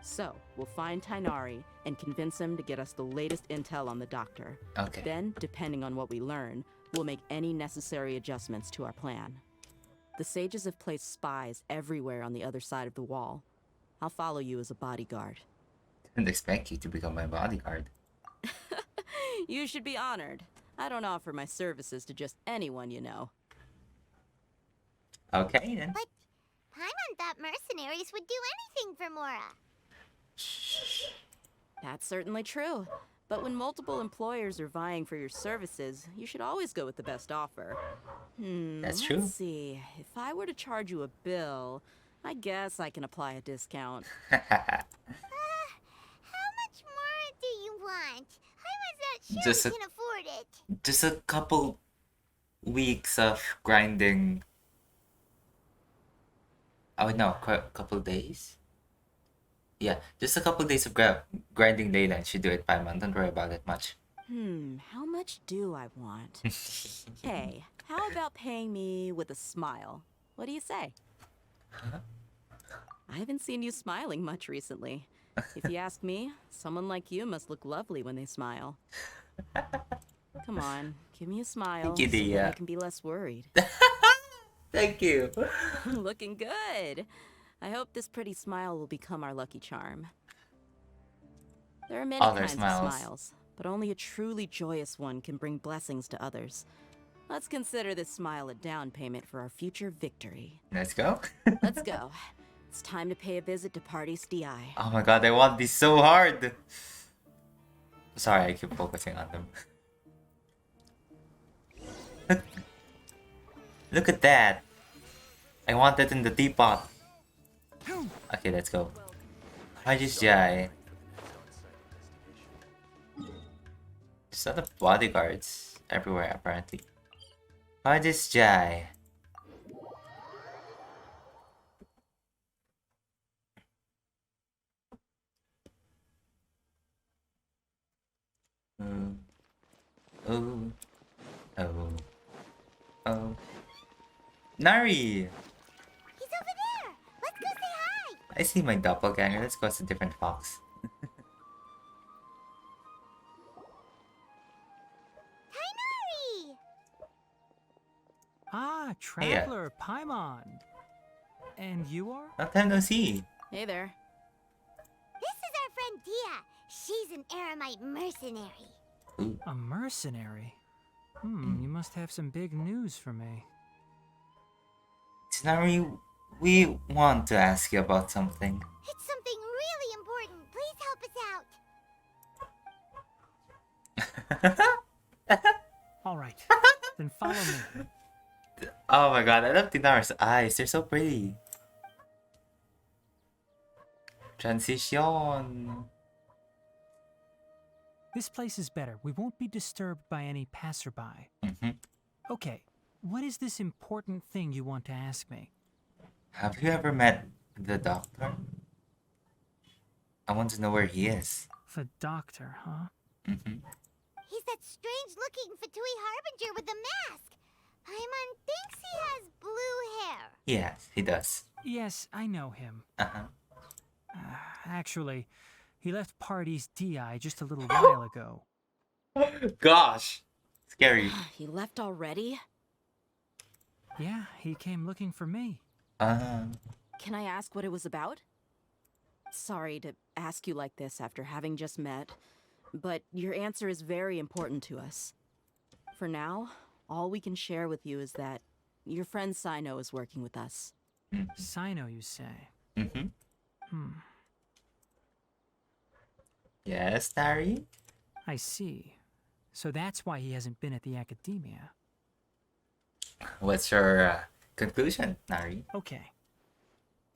So, we'll find Tainari and convince him to get us the latest intel on the Doctor. Okay. Then, depending on what we learn, we'll make any necessary adjustments to our plan. The sages have placed spies everywhere on the other side of the wall. I'll follow you as a bodyguard. Didn't expect you to become my bodyguard. You should be honored. I don't offer my services to just anyone you know. Okay then. But Paimon thought mercenaries would do anything for Mora. That's certainly true. But when multiple employers are vying for your services, you should always go with the best offer. That's true. Let's see. If I were to charge you a bill, I guess I can apply a discount. How much more do you want? Paimon's not sure Just we a- can afford it. Just a couple weeks of grinding. Oh no, couple days? Yeah, just a couple days of grinding Leyland should do it, Paimon. Don't worry about it much. How much do I want? Hey, how about paying me with a smile? What do you say? I haven't seen you smiling much recently. If you ask me, someone like you must look lovely when they smile. Come on, give me a smile Thank you, so that Dia. I can be less worried. Thank you. Looking good. I hope this pretty smile will become our lucky charm. There are many Other kinds smiles. of smiles, but only a truly joyous one can bring blessings to others. Let's consider this smile a down payment for our future victory. Let's go. Let's go. It's time to pay a visit to Pardis Di. Oh my god, I want these so hard. Sorry, I keep focusing on them. Look at that. I want it in the teapot. Okay, let's go. Hajis Jai. There's a lot of bodyguards everywhere, apparently. Hajis Jai. Oh. Oh. Nari! He's over there. Let's go say hi. I see my doppelganger. Let's go as a different fox. Tainari! Ah, traveler, Paimon. And you are? Long time no see. Hey there. This is our friend Dia. She's an Aramite mercenary. A mercenary? You must have some big news for me. Nari, we want to ask you about something. It's something really important. Please help us out. All right, then follow me. Oh my god, I love Dinara's eyes. They're so pretty. Transition. This place is better. We won't be disturbed by any passerby. Okay, what is this important thing you want to ask me? Have you ever met the doctor? I want to know where he is. The doctor, huh? He's that strange-looking Fatui Harbinger with the mask. Paimon thinks he has blue hair. Yes, he does. Yes, I know him. Uh-huh. Actually, He left Party's DI just a little while ago. Gosh, scary. He left already? Yeah, he came looking for me. Can I ask what it was about? Sorry to ask you like this after having just met, but your answer is very important to us. For now, all we can share with you is that your friend Sino is working with us. Sino, you say? Yes, Nari? I see. So that's why he hasn't been at the academia. What's your conclusion, Nari? Okay.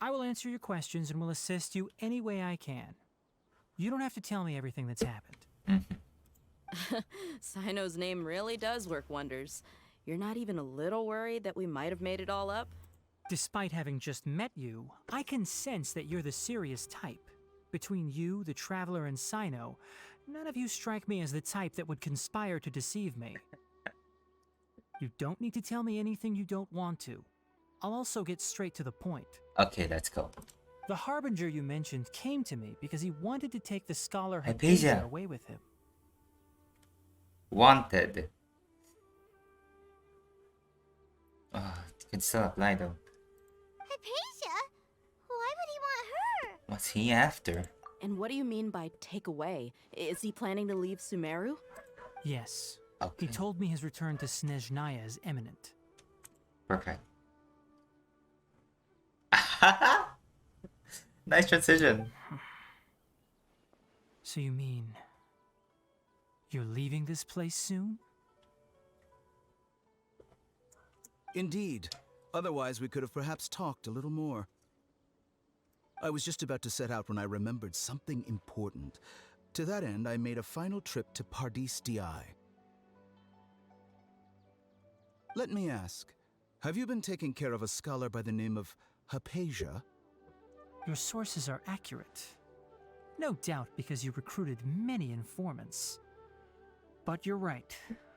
I will answer your questions and will assist you any way I can. You don't have to tell me everything that's happened. Sino's name really does work wonders. You're not even a little worried that we might have made it all up? Despite having just met you, I can sense that you're the serious type. Between you, the Traveler, and Sino, none of you strike me as the type that would conspire to deceive me. You don't need to tell me anything you don't want to. I'll also get straight to the point. Okay, let's go. The Harbinger you mentioned came to me because he wanted to take the scholar Hypatia Hypatia away with him. Wanted. It can still apply though. Hypatia? Why would he want her? What's he after? And what do you mean by take away? Is he planning to leave Sumeru? Yes. Okay. He told me his return to Snezhnaya is imminent. Perfect. Nice transition. So you mean you're leaving this place soon? Indeed. Otherwise, we could have perhaps talked a little more. I was just about to set out when I remembered something important. To that end, I made a final trip to Pardis DI. Let me ask, have you been taking care of a scholar by the name of Hypatia? Your sources are accurate. No doubt because you recruited many informants. But you're right.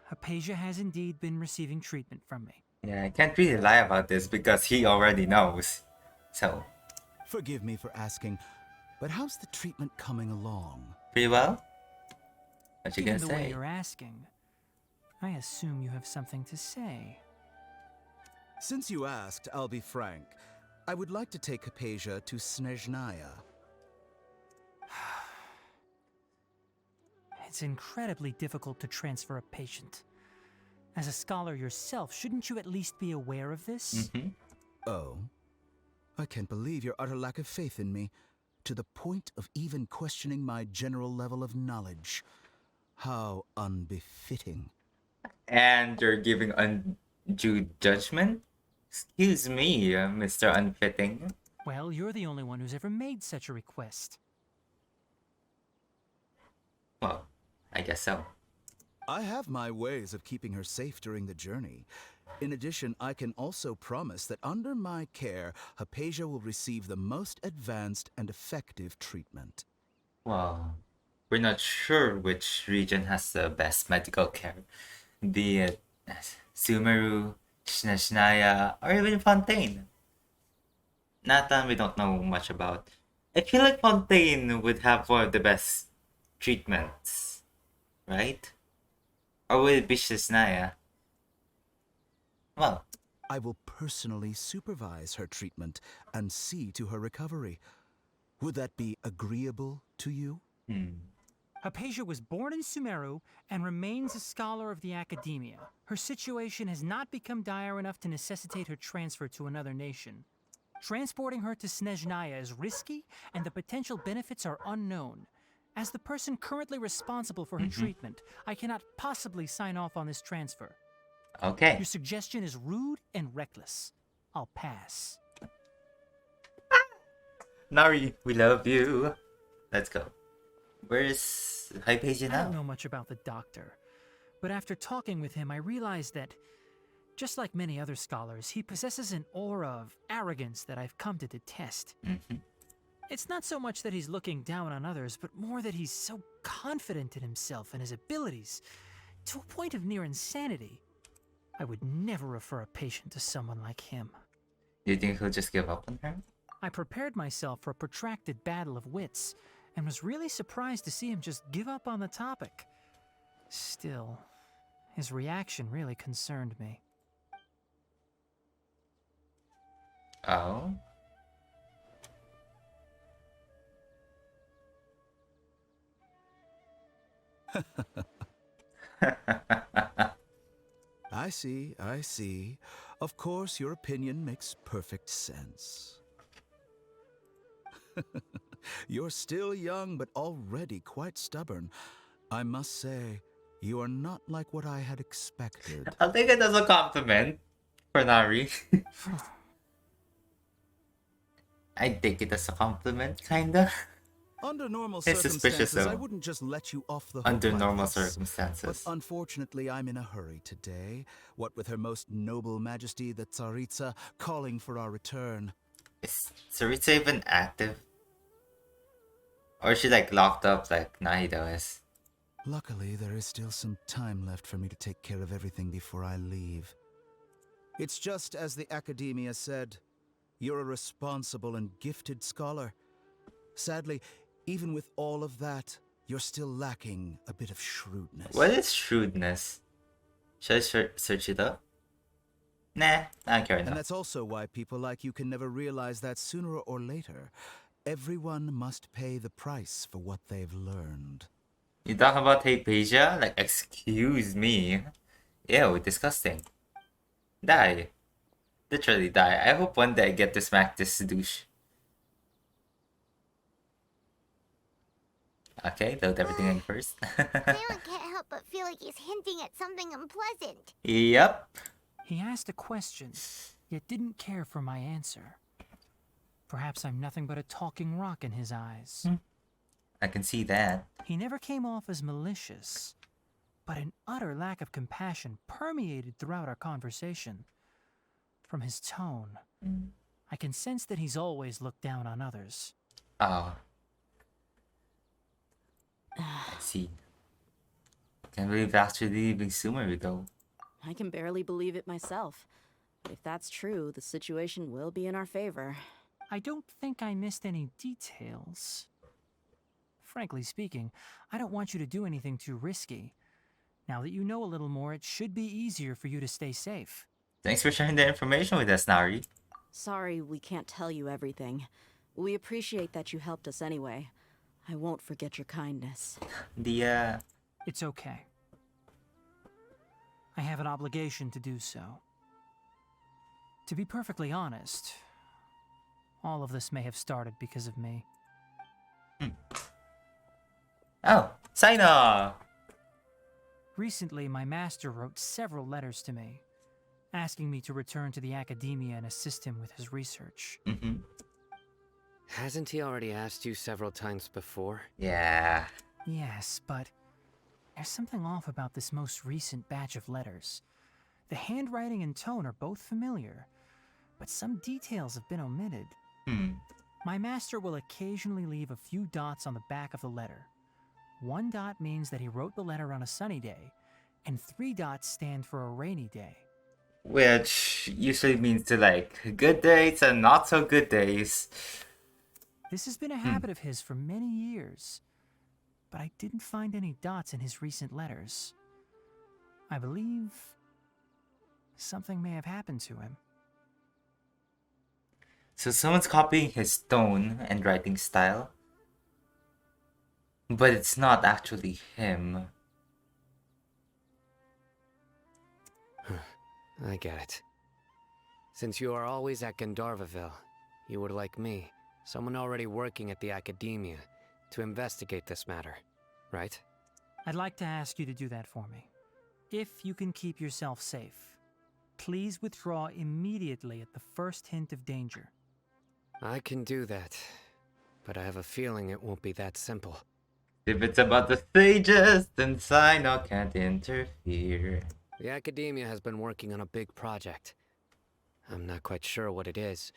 Hypatia has indeed been receiving treatment from me. Yeah, I can't really lie about this because he already knows. So, Forgive me for asking, but how's the treatment coming along? pretty well? What you Given gonna the way say? you're asking, I assume you have something to say. Since you asked, I'll be frank. I would like to take Hypatia to Snezhnaya. It's incredibly difficult to transfer a patient. As a scholar yourself, shouldn't you at least be aware of this? Oh? I can't believe your utter lack of faith in me, to the point of even questioning my general level of knowledge. How unbefitting. And you're giving undue judgment? Excuse me, Mr. Unfitting. Well, you're the only one who's ever made such a request. Well, I guess so. I have my ways of keeping her safe during the journey. In addition, I can also promise that under my care, Hypatia will receive the most advanced and effective treatment. Well, we're not sure which region has the best medical care. Be it Sumeru, Snezhnaya, or even Fontaine. Nathan, we don't know much about. I feel like Fontaine would have one of the best treatments, right? Or would it be Snezhnaya? Well, I will personally supervise her treatment and see to her recovery. Would that be agreeable to you? Hypatia was born in Sumeru and remains a scholar of the academia. Her situation has not become dire enough to necessitate her transfer to another nation. Transporting her to Snezhnaya is risky, and the potential benefits are unknown. As the person currently responsible for her treatment, I cannot possibly sign off on this transfer. okay. Your suggestion is rude and reckless. I'll pass. Nari, we love you. Let's go. Where's Hypatia I don't now? know much about the doctor, but after talking with him, I realized that, just like many other scholars, he possesses an aura of arrogance that I've come to detest. It's not so much that he's looking down on others, but more that he's so confident in himself and his abilities, to a point of near insanity. I would never refer a patient to someone like him. Do you think he'll just give up on her? I prepared myself for a protracted battle of wits, and was really surprised to see him just give up on the topic. Still, his reaction really concerned me. Oh? I see, I see. Of course, your opinion makes perfect sense. You're still young, but already quite stubborn. I must say, you are not like what I had expected. I'll take it as a compliment for Nari. I take it as a compliment, kinda. Under normal It's suspicious, circumstances, I though. wouldn't just let you off the hook Under like normal this. circumstances. But unfortunately, I'm in a hurry today. What with Her Most Noble Majesty the Tsaritsa calling for our return. Is Tsaritsa even active? Or is she like locked up like Naido is? Luckily, there is still some time left for me to take care of everything before I leave. It's just as the academia said. You're a responsible and gifted scholar. Sadly, even with all of that, you're still lacking a bit of shrewdness. What is shrewdness? Should I search it up? Nah, I don't care And enough. that's also why people like you can never realize that sooner or later, everyone must pay the price for what they've learned. You talk about Hypatia? Like, excuse me. Ew, disgusting. Die. Literally die. I hope one day I get to smack this douche. Okay, load everything in first. Leon can't help but feel like he's hinting at something unpleasant. Yep. He asked a question, yet didn't care for my answer. Perhaps I'm nothing but a talking rock in his eyes. I can see that. He never came off as malicious, but an utter lack of compassion permeated throughout our conversation. From his tone, I can sense that he's always looked down on others. Oh. I see. Can't believe actually leaving Sumeru though. I can barely believe it myself. But if that's true, the situation will be in our favor. I don't think I missed any details. Frankly speaking, I don't want you to do anything too risky. Now that you know a little more, it should be easier for you to stay safe. Thanks for sharing the information with us, Nari. Sorry we can't tell you everything. We appreciate that you helped us anyway. I won't forget your kindness. It's okay. I have an obligation to do so. To be perfectly honest, all of this may have started because of me. Oh, Sino! Recently, my master wrote several letters to me, asking me to return to the academia and assist him with his research. Hasn't he already asked you several times before? Yeah. Yes, but there's something off about this most recent batch of letters. The handwriting and tone are both familiar, but some details have been omitted. My master will occasionally leave a few dots on the back of the letter. 1 dot means that he wrote the letter on a sunny day, and 3 dots stand for a rainy day. Which usually means to like good days and not so good days. This has been a habit of his for many years, but I didn't find any dots in his recent letters. I believe something may have happened to him. So someone's copying his tone and writing style. But it's not actually him. I get it. Since you are always at Gandharvaville, you would like me, someone already working at the academia, to investigate this matter, right? I'd like to ask you to do that for me. If you can keep yourself safe, please withdraw immediately at the first hint of danger. I can do that, but I have a feeling it won't be that simple. If it's about the sages, then Sino can't interfere. The academia has been working on a big project. I'm not quite sure what it is,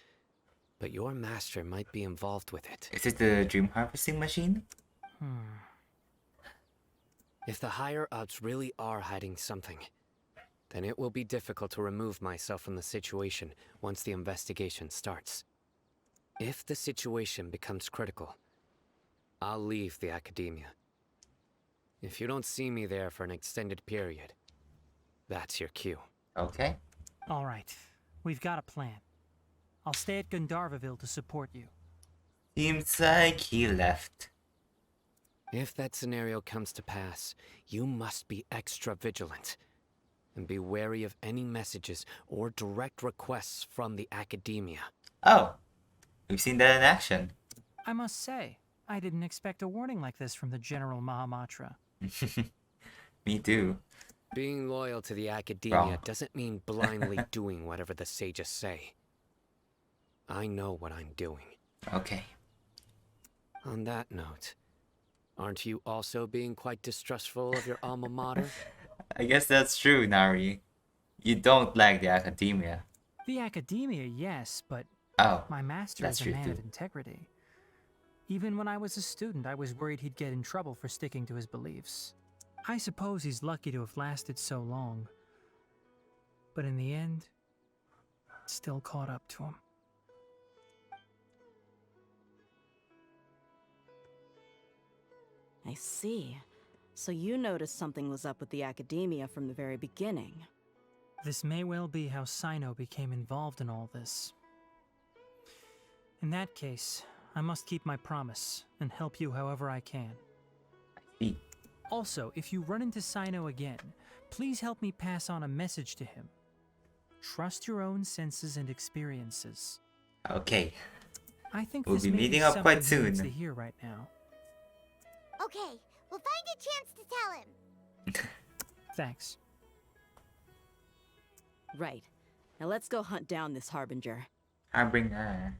but your master might be involved with it. Is it the dream harvesting machine? If the higher-ups really are hiding something, then it will be difficult to remove myself from the situation once the investigation starts. If the situation becomes critical, I'll leave the academia. If you don't see me there for an extended period, that's your cue. Okay. All right, we've got a plan. I'll stay at Gandharvaville to support you. Seems like he left. If that scenario comes to pass, you must be extra vigilant. And be wary of any messages or direct requests from the academia. Oh, we've seen that in action. I must say, I didn't expect a warning like this from the General Mahamatra. Me too. Being loyal to the academia doesn't mean blindly doing whatever the sages say. I know what I'm doing. Okay. On that note, aren't you also being quite distrustful of your alma mater? I guess that's true, Nari. You don't like the academia. The academia, yes, but my master that's is a true man too. of integrity. Even when I was a student, I was worried he'd get in trouble for sticking to his beliefs. I suppose he's lucky to have lasted so long. But in the end, it still caught up to him. I see. So you noticed something was up with the academia from the very beginning. This may well be how Sino became involved in all this. In that case, I must keep my promise and help you however I can. Also, if you run into Sino again, please help me pass on a message to him. Trust your own senses and experiences. Okay. I think We'll this be may meeting be up quite something he needs soon. to hear right now. Okay, we'll find a chance to tell him. Thanks. Right. Now let's go hunt down this Harbinger. Harbinger.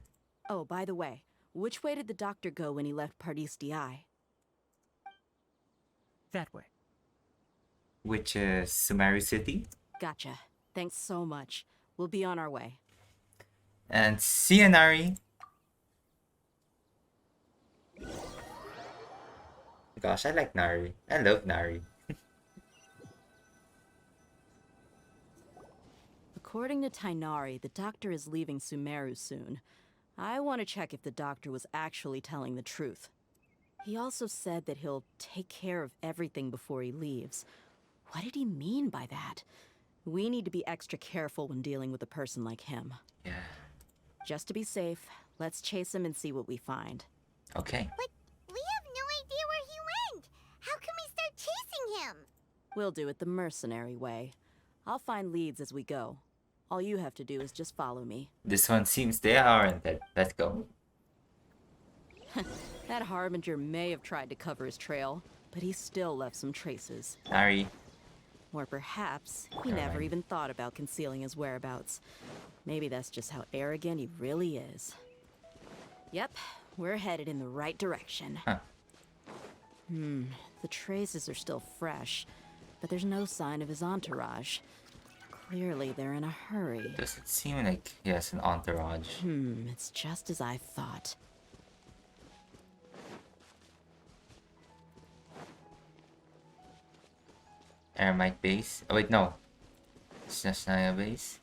Oh, by the way, which way did the doctor go when he left Pardis-Dii? That way. Which is Sumeru City. Gotcha. Thanks so much. We'll be on our way. And see you, Nari. Gosh, I like Nari. I love Nari. According to Tainari, the doctor is leaving Sumeru soon. I want to check if the doctor was actually telling the truth. He also said that he'll take care of everything before he leaves. What did he mean by that? We need to be extra careful when dealing with a person like him. Yeah. Just to be safe, let's chase him and see what we find. Okay. But we have no idea where he went. How can we start chasing him? We'll do it the mercenary way. I'll find leads as we go. All you have to do is just follow me. This one seems they aren't it. Let's go. That Harbinger may have tried to cover his trail, but he still left some traces. Nari. Or perhaps he never even thought about concealing his whereabouts. Maybe that's just how arrogant he really is. Yep, we're headed in the right direction. Huh. The traces are still fresh, but there's no sign of his entourage. Clearly, they're in a hurry. Does it seem like he has an entourage? It's just as I thought. Eremite base? Oh wait, no. Snashnaya base?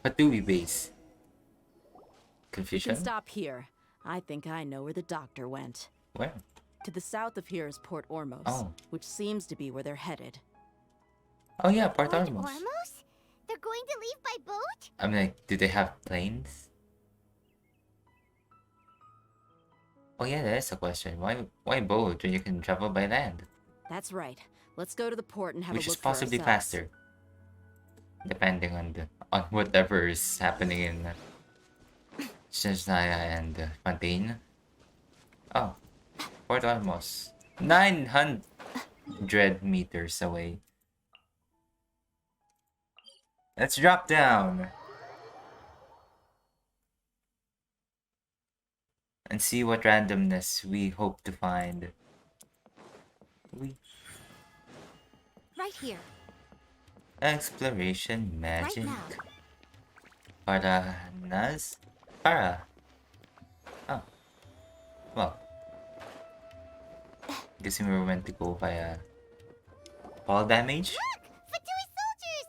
Patubi base. We Confusion? can stop here. I think I know where the doctor went. Where? To the south of here is Port Ormos, Oh. which seems to be where they're headed. Oh yeah, Port Ormos. Ormos? They're going to leave by boat? I mean, like, do they have planes? Oh yeah, that is a question. Why boat when you can travel by land? That's right. Let's go to the port and have Which a is look for possibly ourselves. faster. Depending on whatever is happening in Snashnaya and Fontaine. Oh, Port Ormos. 900 meters away. Let's drop down and see what randomness we hope to find. Right here. Exploration magic. Right now. Para. Oh. Well. Guessing we were meant to go via fall damage? Look! Fatui soldiers!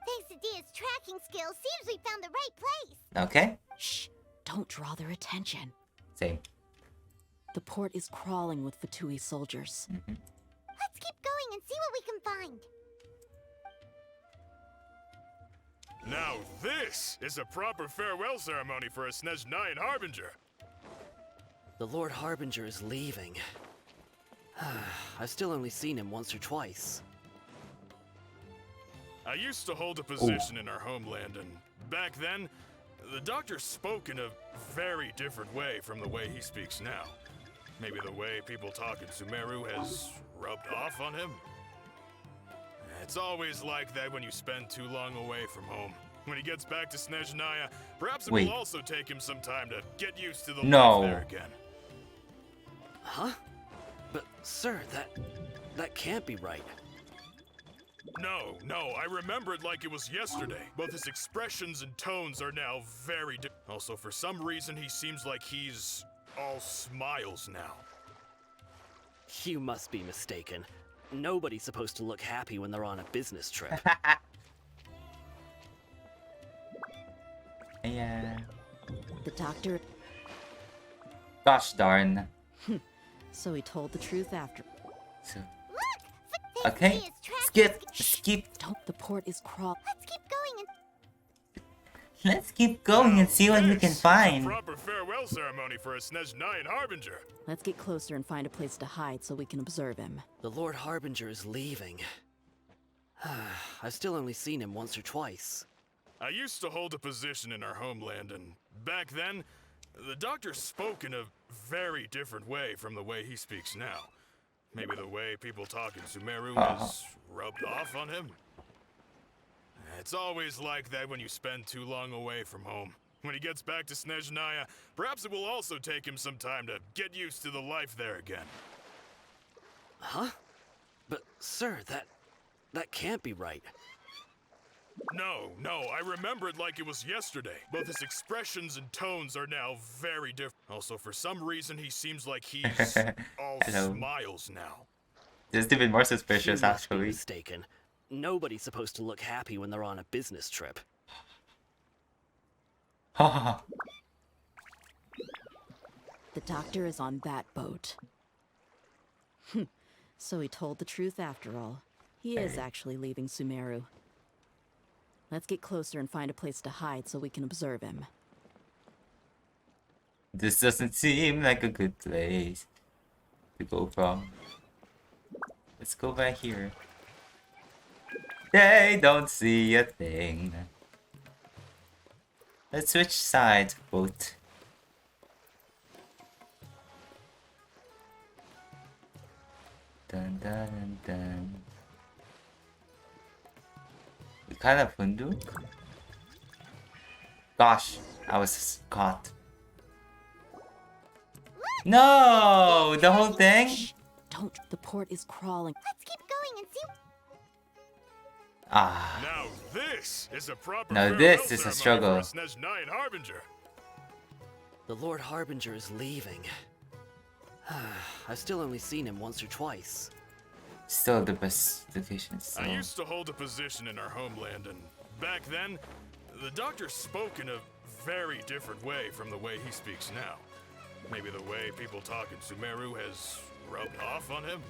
Thanks to Dia's tracking skills, seems we found the right place. Okay. Shh! Don't draw their attention. Same. The port is crawling with Fatui soldiers. Let's keep going and see what we can find. Now this is a proper farewell ceremony for a Snezhnayan Harbinger. The Lord Harbinger is leaving. I've still only seen him once or twice. I used to hold a position in our homeland, and back then, the doctor spoke in a very different way from the way he speaks now. Maybe the way people talk in Sumeru has rubbed off on him? It's always like that when you spend too long away from home. When he gets back to Snezhnaya, perhaps it will also take him some time to get used to the life there again. Huh? But, sir, that can't be right. No, I remember it like it was yesterday. Both his expressions and tones are now very Also, for some reason, he seems like he's all smiles now. You must be mistaken. Nobody's supposed to look happy when they're on a business trip. Yeah. The doctor... Gosh darn. So he told the truth after... So... Okay. Skip. Don't. The port is crawling. Let's keep going and see what we can find. Proper farewell ceremony for a Snezhnayan Harbinger. Let's get closer and find a place to hide so we can observe him. The Lord Harbinger is leaving. I've still only seen him once or twice. I used to hold a position in our homeland, and back then, the doctor spoke in a very different way from the way he speaks now. Maybe the way people talk in Sumeru has rubbed off on him? It's always like that when you spend too long away from home. When he gets back to Snezhnaya, perhaps it will also take him some time to get used to the life there again. Huh? But, sir, that can't be right. No, I remember it like it was yesterday. Both his expressions and tones are now very different. Also, for some reason, he seems like he's all smiles now. This is even more suspicious, You must be actually. mistaken. Nobody's supposed to look happy when they're on a business trip. The doctor is on that boat. So he told the truth after all. He is actually leaving Sumeru. Let's get closer and find a place to hide so we can observe him. This doesn't seem like a good place to go from. Let's go back here. They don't see a thing. Let's switch sides, boat. Dun dun dun dun. We kind of funduk. Gosh, I was caught. No, the whole thing. Don't. The port is crawling. Let's keep going and see. Now this is a proper Now this is a struggle. Snezhnayan Harbinger. The Lord Harbinger is leaving. I've still only seen him once or twice. Still the best location. So. I used to hold a position in our homeland, and back then, the doctor spoke in a very different way from the way he speaks now. Maybe the way people talk in Sumeru has rubbed off on him?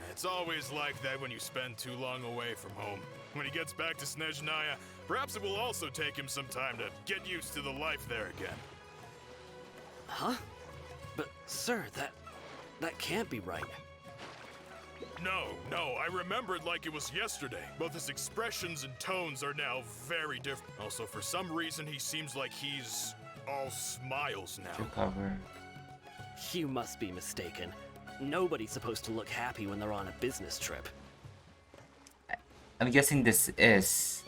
It's always like that when you spend too long away from home. When he gets back to Snezhnaya, perhaps it will also take him some time to get used to the life there again. Huh? But, sir, that can't be right. No, I remember it like it was yesterday. Both his expressions and tones are now very different. Also, for some reason, he seems like he's all smiles now. Recover. You must be mistaken. Nobody's supposed to look happy when they're on a business trip. I'm guessing this is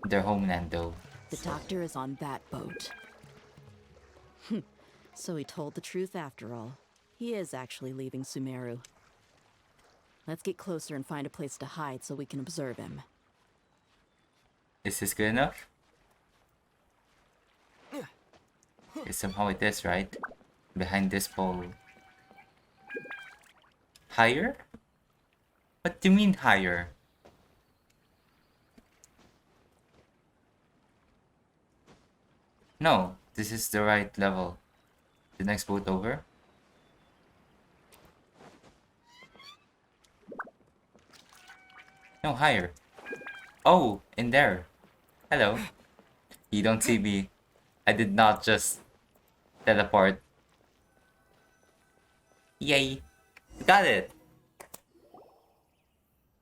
their homeland, though. The doctor is on that boat. So he told the truth after all. He is actually leaving Sumeru. Let's get closer and find a place to hide so we can observe him. Is this good enough? Okay, somehow it is, right? Behind this pole. Higher? What do you mean higher? No, this is the right level. The next boat over. No, higher. Oh, in there. Hello. You don't see me. I did not just teleport. Yay. Got it.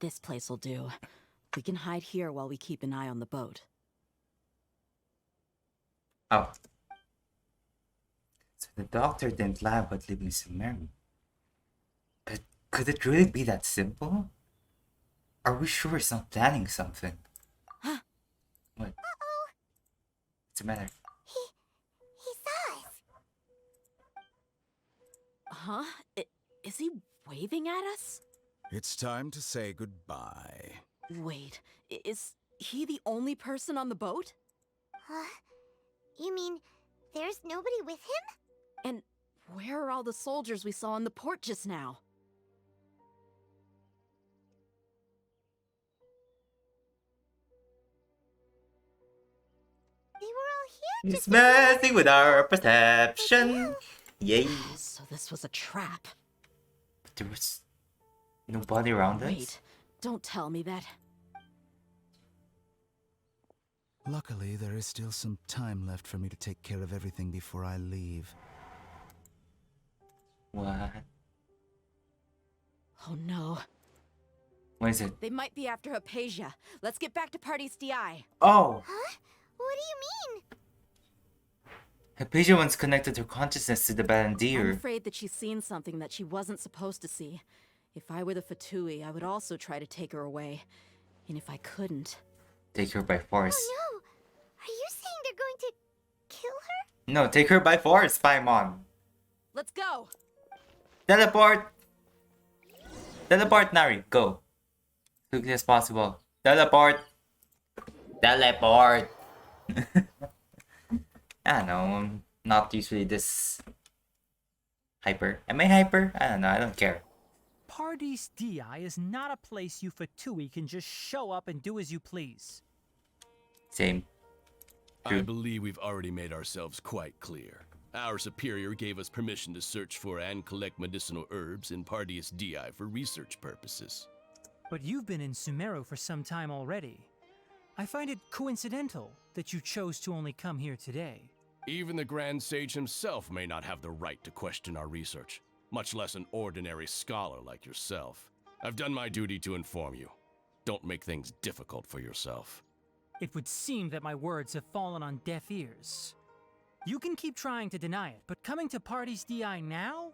This place will do. We can hide here while we keep an eye on the boat. Oh. So the doctor didn't lie about leaving Sumeru. But could it really be that simple? Are we sure he's not planning something? Huh? What? What's the matter? He saw us. Huh? Is he waving at us? It's time to say goodbye. Wait, is he the only person on the boat? You mean there's nobody with him? And where are all the soldiers we saw in the port just now? They were all here. He's messing with our perception. Yay. So this was a trap. But there was nobody around us. Wait, don't tell me that. Luckily, there is still some time left for me to take care of everything before I leave. What? Oh no. What is it? They might be after Hypatia. Let's get back to Party's DI. Oh! Huh? What do you mean? Hypatia once connected her consciousness to the I'm Balandir. afraid that she's seen something that she wasn't supposed to see. If I were the Fatui, I would also try to take her away. And if I couldn't... Take her by force. Oh no! Are you saying they're going to kill her? No, take her by force, Paimon. Let's go! Teleport! Teleport, Nari. Go. As quickly as possible. Teleport! Teleport! I don't know. I'm not usually this hyper. Am I hyper? I don't know. I don't care. Party's DI is not a place you Fatui can just show up and do as you please. Same. I believe we've already made ourselves quite clear. Our superior gave us permission to search for and collect medicinal herbs in Pardius DI for research purposes. But you've been in Sumeru for some time already. I find it coincidental that you chose to only come here today. Even the Grand Sage himself may not have the right to question our research, much less an ordinary scholar like yourself. I've done my duty to inform you. Don't make things difficult for yourself. It would seem that my words have fallen on deaf ears. You can keep trying to deny it, but coming to Party's DI now?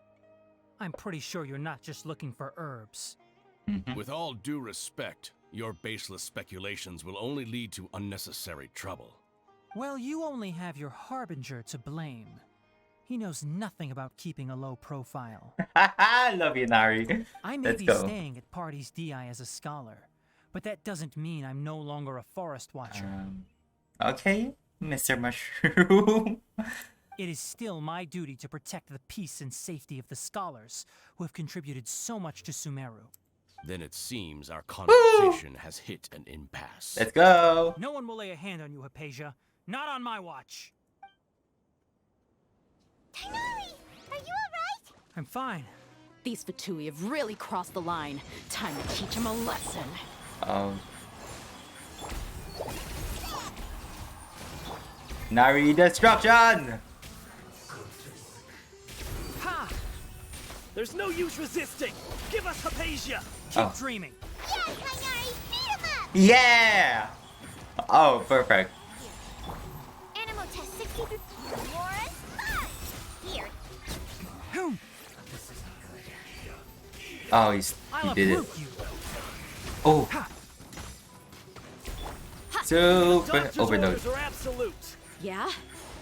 I'm pretty sure you're not just looking for herbs. With all due respect, your baseless speculations will only lead to unnecessary trouble. Well, you only have your Harbinger to blame. He knows nothing about keeping a low profile. I love you, Nari. I may Let's be go. staying at Party's DI as a scholar, but that doesn't mean I'm no longer a forest watcher. Okay, Mr. Mushroom. It is still my duty to protect the peace and safety of the scholars who have contributed so much to Sumeru. Then it seems our conversation has hit an impasse. Let's go. No one will lay a hand on you, Hypatia. Not on my watch. Tighnari, are you alright? I'm fine. These Fatui have really crossed the line. Time to teach them a lesson. Nari destruction! Ha! There's no use resisting. Give us Hypatia. Keep dreaming. Yeah, Tighnari, beat him up! Yeah! Oh, perfect. Animal test 63. Laura's fun! Here. Oh, he did it. Oh. Super overload. Yeah?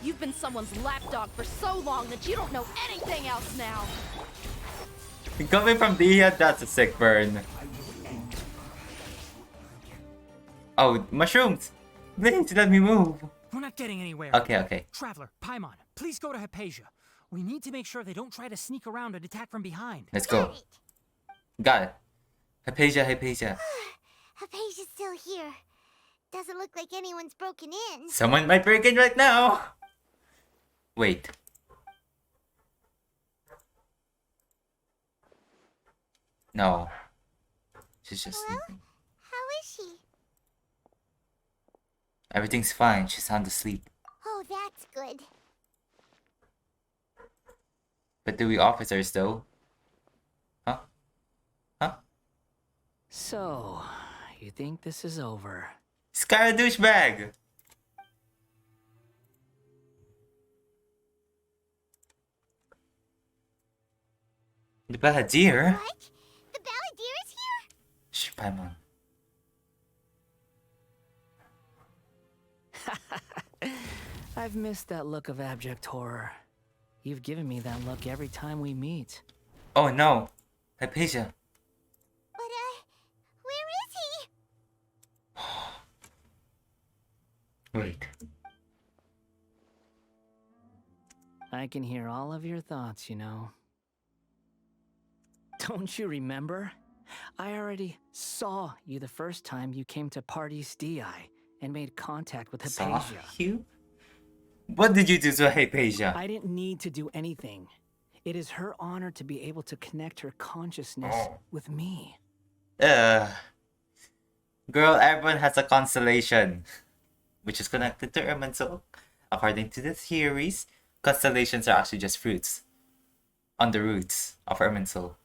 You've been someone's lapdog for so long that you don't know anything else now. Coming from Dia, that's a sick burn. Oh, mushrooms! Please let me move. We're not getting anywhere. Okay. Traveler, Paimon, please go to Hypatia. We need to make sure they don't try to sneak around and attack from behind. Let's go. Got it. Hypatia. Hypatia's still here. Doesn't look like anyone's broken in. Someone might break in right now. Wait. No. She's just sleeping. How is she? Everything's fine. She's sound asleep. Oh, that's good. But do we officers though? Huh? Huh? So, you think this is over? Sky a douchebag! The Balladeer? What? The Balladeer is here? Shh, Paimon. I've missed that look of abject horror. You've given me that look every time we meet. Oh no! Hypatia. But, where is he? Wait. I can hear all of your thoughts, you know. Don't you remember? I already saw you the first time you came to Parties DI and made contact with Saw Hypatia. you? What did you do to Hypatia? I didn't need to do anything. It is her honor to be able to connect her consciousness with me. Girl, everyone has a constellation, which is connected to Erminsul. According to the theories, constellations are actually just fruits on the roots of Erminsul.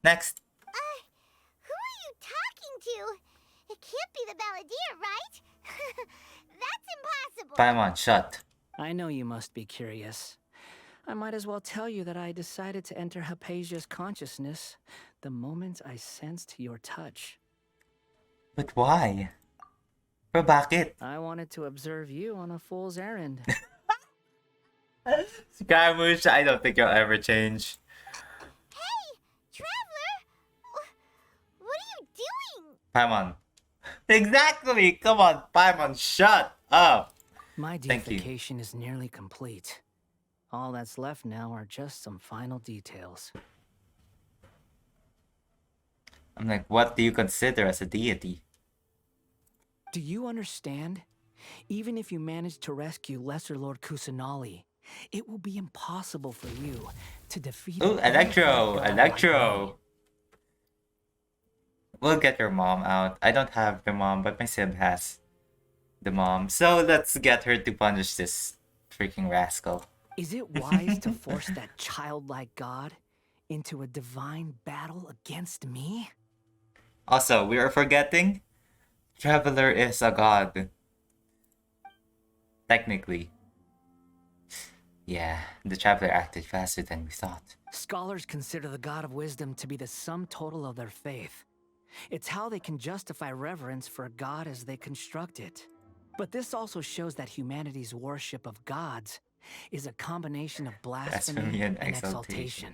Next. Who are you talking to? It can't be the Balladeer, right? That's impossible. Paimon, shut. I know you must be curious. I might as well tell you that I decided to enter Hypatia's consciousness the moment I sensed your touch. But why? Pero bakit? I wanted to observe you on a fool's errand. Scaramouche, I don't think you'll ever change. Traveler? What are you doing? Paimon. Exactly! Come on, Paimon, shut up! My Thank you. deification is nearly complete. All that's left now are just some final details. I'm like, what do you consider as a deity? Do you understand? Even if you manage to rescue Lesser Lord Kusanali, it will be impossible for you to defeat Ooh, Electro! Electro! We'll get your mom out. I don't have the mom, but my sib has the mom. So let's get her to punish this freaking rascal. Is it wise to force that childlike god into a divine battle against me? Also, we are forgetting Traveler is a god. Technically. Yeah, the Traveler acted faster than we thought. Scholars consider the god of wisdom to be the sum total of their faith. It's how they can justify reverence for a god as they construct it. But this also shows that humanity's worship of gods is a combination of blasphemy and exaltation.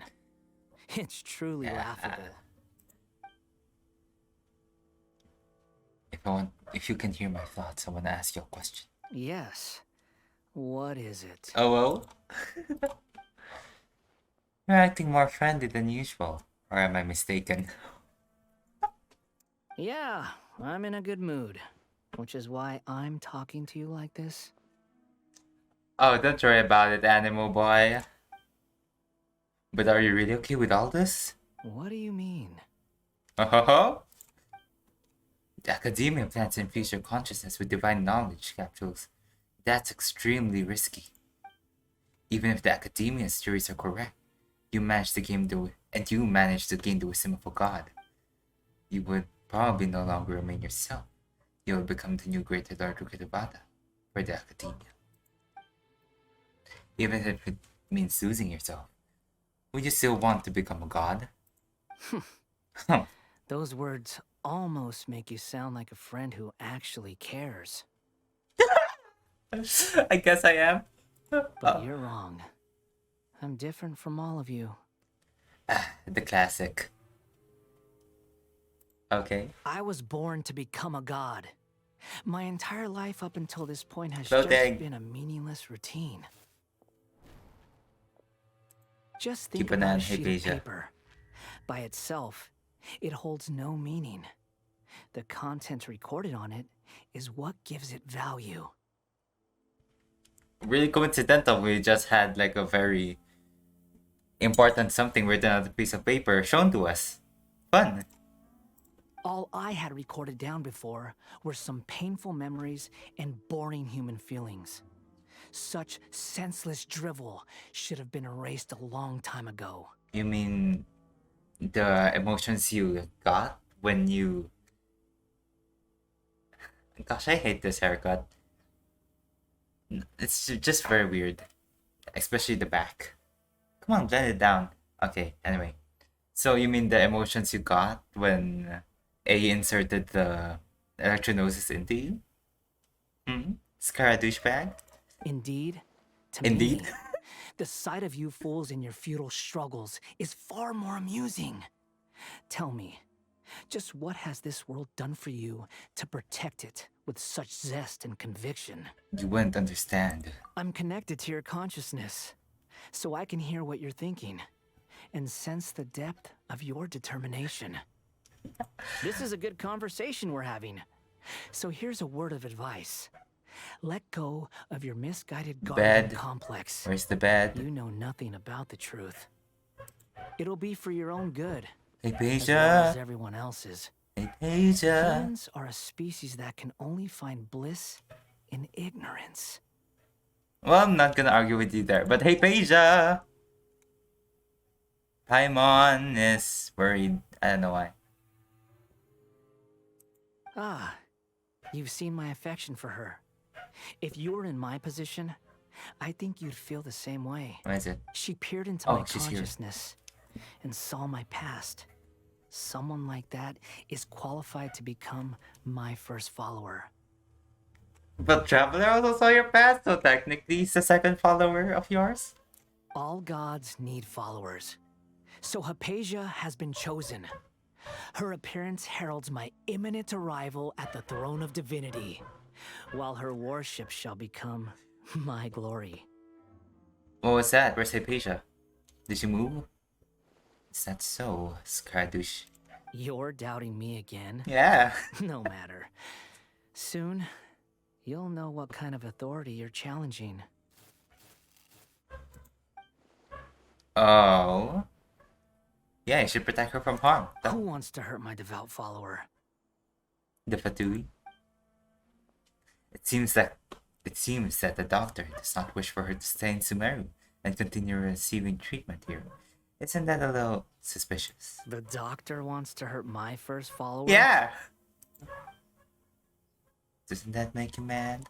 It's truly laughable. If you can hear my thoughts, I want to ask you a question. Yes. What is it? Oh, well? You're acting more friendly than usual. Or am I mistaken? Yeah, I'm in a good mood. Which is why I'm talking to you like this. Oh, don't worry about it, animal boy. But are you really okay with all this? What do you mean? Oh, the academia plans to infuse your consciousness with divine knowledge capsules. That's extremely risky. Even if the academia's theories are correct, you manage to gain the wisdom of a god, you would probably no longer remain yourself. You will become the new great Lord Rukadabata for the academia. Even if it means losing yourself, would you still want to become a god? Those words almost make you sound like a friend who actually cares. I guess I am. But you're wrong. I'm different from all of you. The classic. Okay. I was born to become a god. My entire life up until this point has So just dang. been a meaningless routine. Just Keep think an eye about on a sheet of Hypatia. paper. By itself, it holds no meaning. The content recorded on it is what gives it value. Really coincidental, we just had like a very important something written on a piece of paper shown to us. Fun. All I had recorded down before were some painful memories and boring human feelings. Such senseless drivel should have been erased a long time ago. You mean the emotions you got when you... Gosh, I hate this haircut. It's just very weird. Especially the back. Come on, blend it down. Okay, anyway. So you mean the emotions you got when A inserted the electronosis into you? Hmm? Scar douchebag? Indeed. To Indeed. me, the sight of you fools in your futile struggles is far more amusing. Tell me, just what has this world done for you to protect it with such zest and conviction? You wouldn't understand. I'm connected to your consciousness, so I can hear what you're thinking and sense the depth of your determination. This is a good conversation we're having. So here's a word of advice. Let go of your misguided guardian Bed. complex. Where's the bed? You know nothing about the truth. It'll be for your own good. Hey, As well Peja. as everyone else's. Hey, Peja. Humans are a species that can only find bliss in ignorance. Well, I'm not gonna argue with you there, but hey, Peja! Paimon is worried. I don't know why. Ah, you've seen my affection for her. If you were in my position, I think you'd feel the same way. What is it? She peered into Oh, my she's here. consciousness and saw my past. Someone like that is qualified to become my first follower. But Traveler also saw your past, so technically he's the second follower of yours? All gods need followers. So Hypatia has been chosen. Her appearance heralds my imminent arrival at the throne of divinity, while her worship shall become my glory. What was that? Where's Hypatia? Did she move? Is that so, Skardouche? You're doubting me again? Yeah. No matter. Soon, you'll know what kind of authority you're challenging. Oh. Yeah, you should protect her from harm. Who wants to hurt my devout follower? The Fatui. It seems that the doctor does not wish for her to stay in Sumeru and continue receiving treatment here. Isn't that a little suspicious? The doctor wants to hurt my first follower? Yeah! Doesn't that make you mad?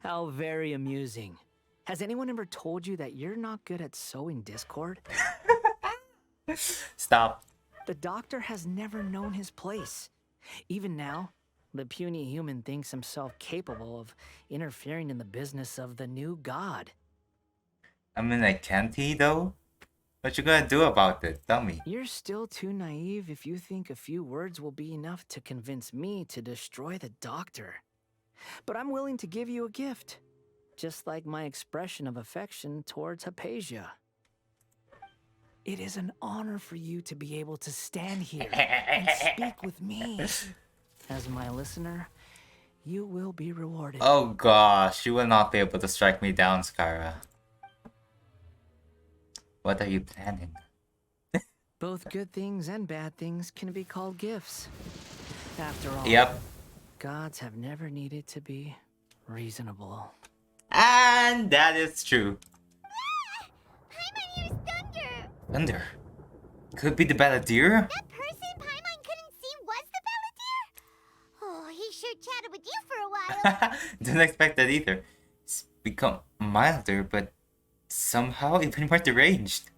How very amusing. Has anyone ever told you that you're not good at sowing discord? Stop. The doctor has never known his place. Even now, the puny human thinks himself capable of interfering in the business of the new god. I mean, like, can't he though? What you gonna do about it? Tell me. You're still too naive if you think a few words will be enough to convince me to destroy the doctor. But I'm willing to give you a gift, just like my expression of affection towards Hypatia. It is an honor for you to be able to stand here and speak with me. As my listener, you will be rewarded. Oh gosh, you will not be able to strike me down, Skara. What are you planning? Both good things and bad things can be called gifts. After all, Yep. gods have never needed to be reasonable. And that is true. Paimon hears thunder! Thunder? Could be the Balladeer? That person Paimon couldn't see was the Balladeer? Oh, he sure chatted with you for a while. Didn't expect that either. It's become milder, but somehow even more deranged.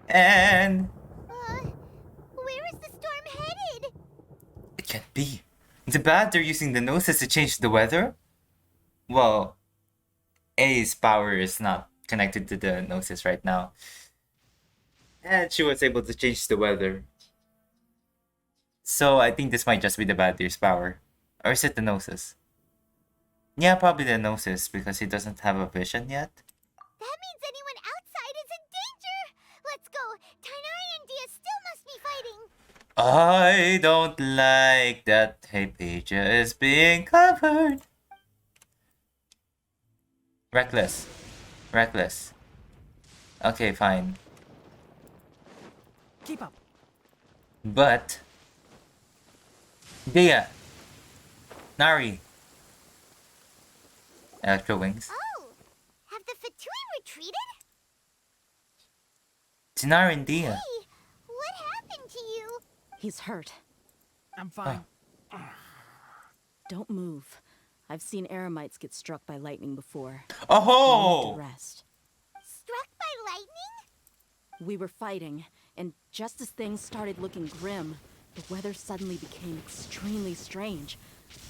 And Where is the storm headed? it can't be. The bad they're using the noses to change the weather? Well, A's power is not connected to the noses right now. And she was able to change the weather. So I think this might just be the bad deer's power. Or is it the noses? Yeah, probably the noses because he doesn't have a vision yet. That means anyone outside is in danger! Let's go! Tainari and Dia still must be fighting! I don't like that Hypatia is being covered. Reckless. Reckless. Okay, fine. Keep up. But Dea. Nari. Electro Wings. Oh, have the Fatui retreated? It's Nari and Dea. Hey, what happened to you? He's hurt. I'm fine. Don't move. I've seen eremites get struck by lightning before. Oh! You need to rest. Struck by lightning? We were fighting, and just as things started looking grim, the weather suddenly became extremely strange.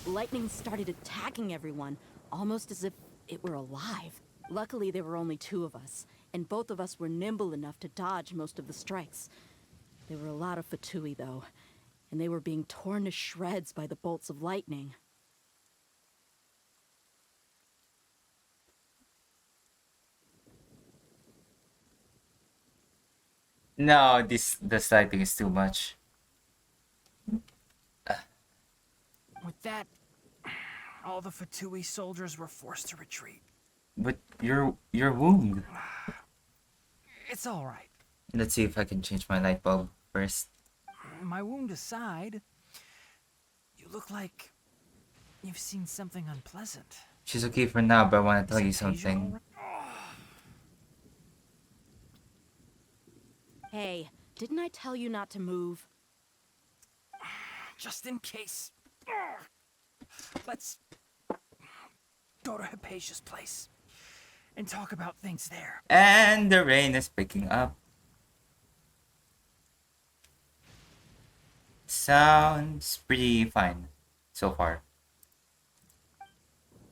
Lightning started attacking everyone, almost as if it were alive. Luckily, there were only 2 of us, and both of us were nimble enough to dodge most of the strikes. There were a lot of Fatui, though, and they were being torn to shreds by the bolts of lightning. No, this lighting is too much. With that, all the Fatui soldiers were forced to retreat. But your wound. It's all right. Let's see if I can change my light bulb first. My wound aside, you look like you've seen something unpleasant. She's okay for now, but I want to tell you something. Hey, didn't I tell you not to move? Just in case. Let's go to Hypatia's place and talk about things there. And the rain is picking up. Sounds pretty fine so far.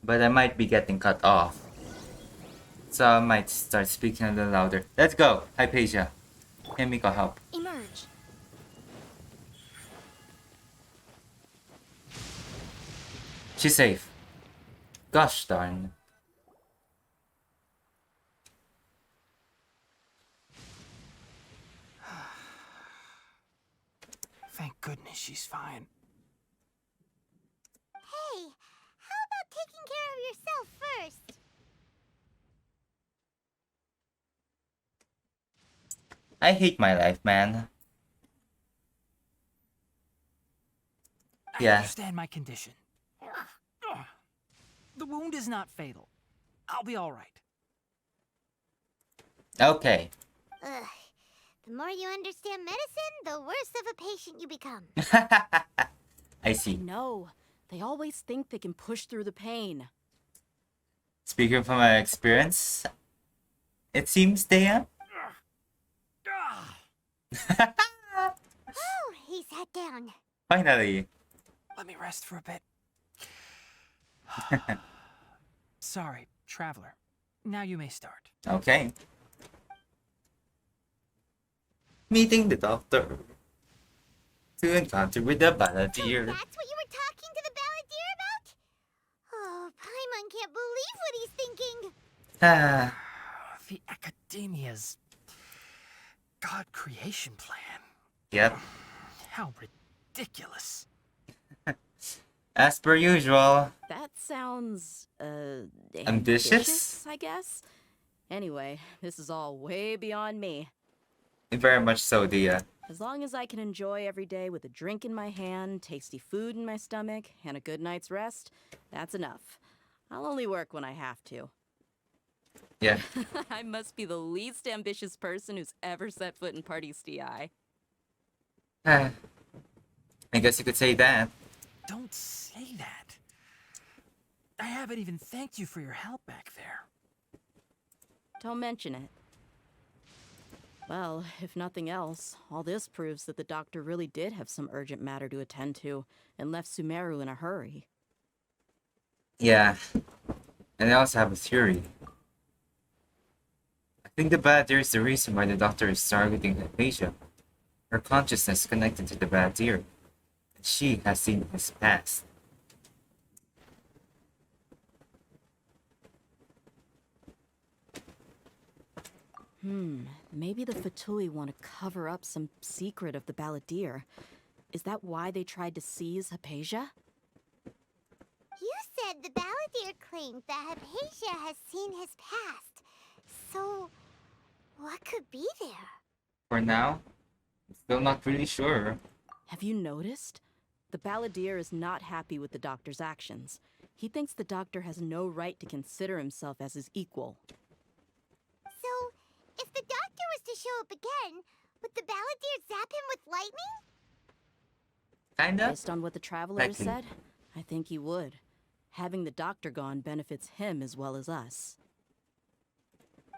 But I might be getting cut off. So I might start speaking a little louder. Let's go, Hypatia. Himiko, help. Emerge. She's safe. Gosh darn. Thank goodness she's fine. Hey, how about taking care of yourself first? I hate my life, man. I understand my condition. The wound is not fatal. I'll be all right. Okay. Ugh. The more you understand medicine, the worse of a patient you become. I see. No, they always think they can push through the pain. Speaking from my experience, it seems they am. Oh, he sat down. Finally. Let me rest for a bit. Sorry, traveler. Now you may start. Okay. Meeting the doctor. To encounter with the balladeer. That's what you were talking to the balladeer about? Oh, Paimon can't believe what he's thinking. Ah. The academia's God creation plan. Yep. How ridiculous. As per usual. That sounds, ambitious, I guess? Anyway, this is all way beyond me. Very much so, Dia. As long as I can enjoy every day with a drink in my hand, tasty food in my stomach, and a good night's rest, that's enough. I'll only work when I have to. Yeah. I must be the least ambitious person who's ever set foot in Party STI. I guess you could say that. Don't say that. I haven't even thanked you for your help back there. Don't mention it. Well, if nothing else, all this proves that the doctor really did have some urgent matter to attend to and left Sumeru in a hurry. Yeah. And I also have a theory. I think the balladeer is the reason why the doctor is targeting Hypatia. Her consciousness connected to the balladeer. She has seen his past. Maybe the Fatui want to cover up some secret of the balladeer. Is that why they tried to seize Hypatia? You said the balladeer claimed that Hypatia has seen his past. So, what could be there? For now, I'm still not really sure. Have you noticed? The balladeer is not happy with the doctor's actions. He thinks the doctor has no right to consider himself as his equal. So, if the doctor was to show up again, would the balladeer zap him with lightning? Kinda. Based on what the traveler has said, I think he would. Having the doctor gone benefits him as well as us.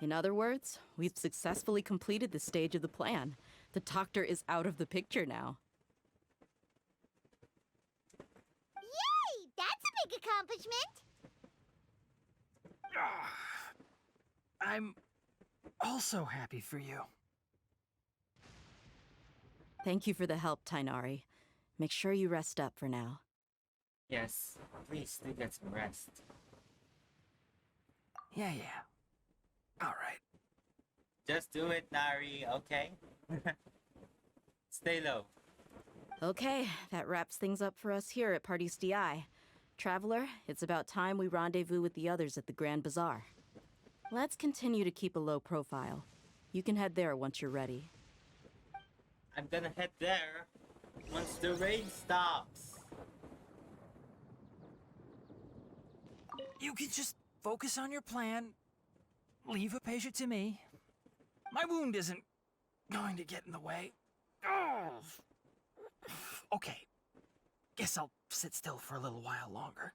In other words, we've successfully completed this stage of the plan. The doctor is out of the picture now. Yay! That's a big accomplishment! I'm also happy for you. Thank you for the help, Tainari. Make sure you rest up for now. Yes, please do get some rest. Yeah. All right. Just do it, Nari, okay? Stay low. Okay, that wraps things up for us here at Party's DI. Traveler, it's about time we rendezvous with the others at the Grand Bazaar. Let's continue to keep a low profile. You can head there once you're ready. I'm gonna head there once the rain stops. You can just focus on your plan. Leave Hypatia to me. My wound isn't going to get in the way. Oh. Okay. Guess I'll sit still for a little while longer.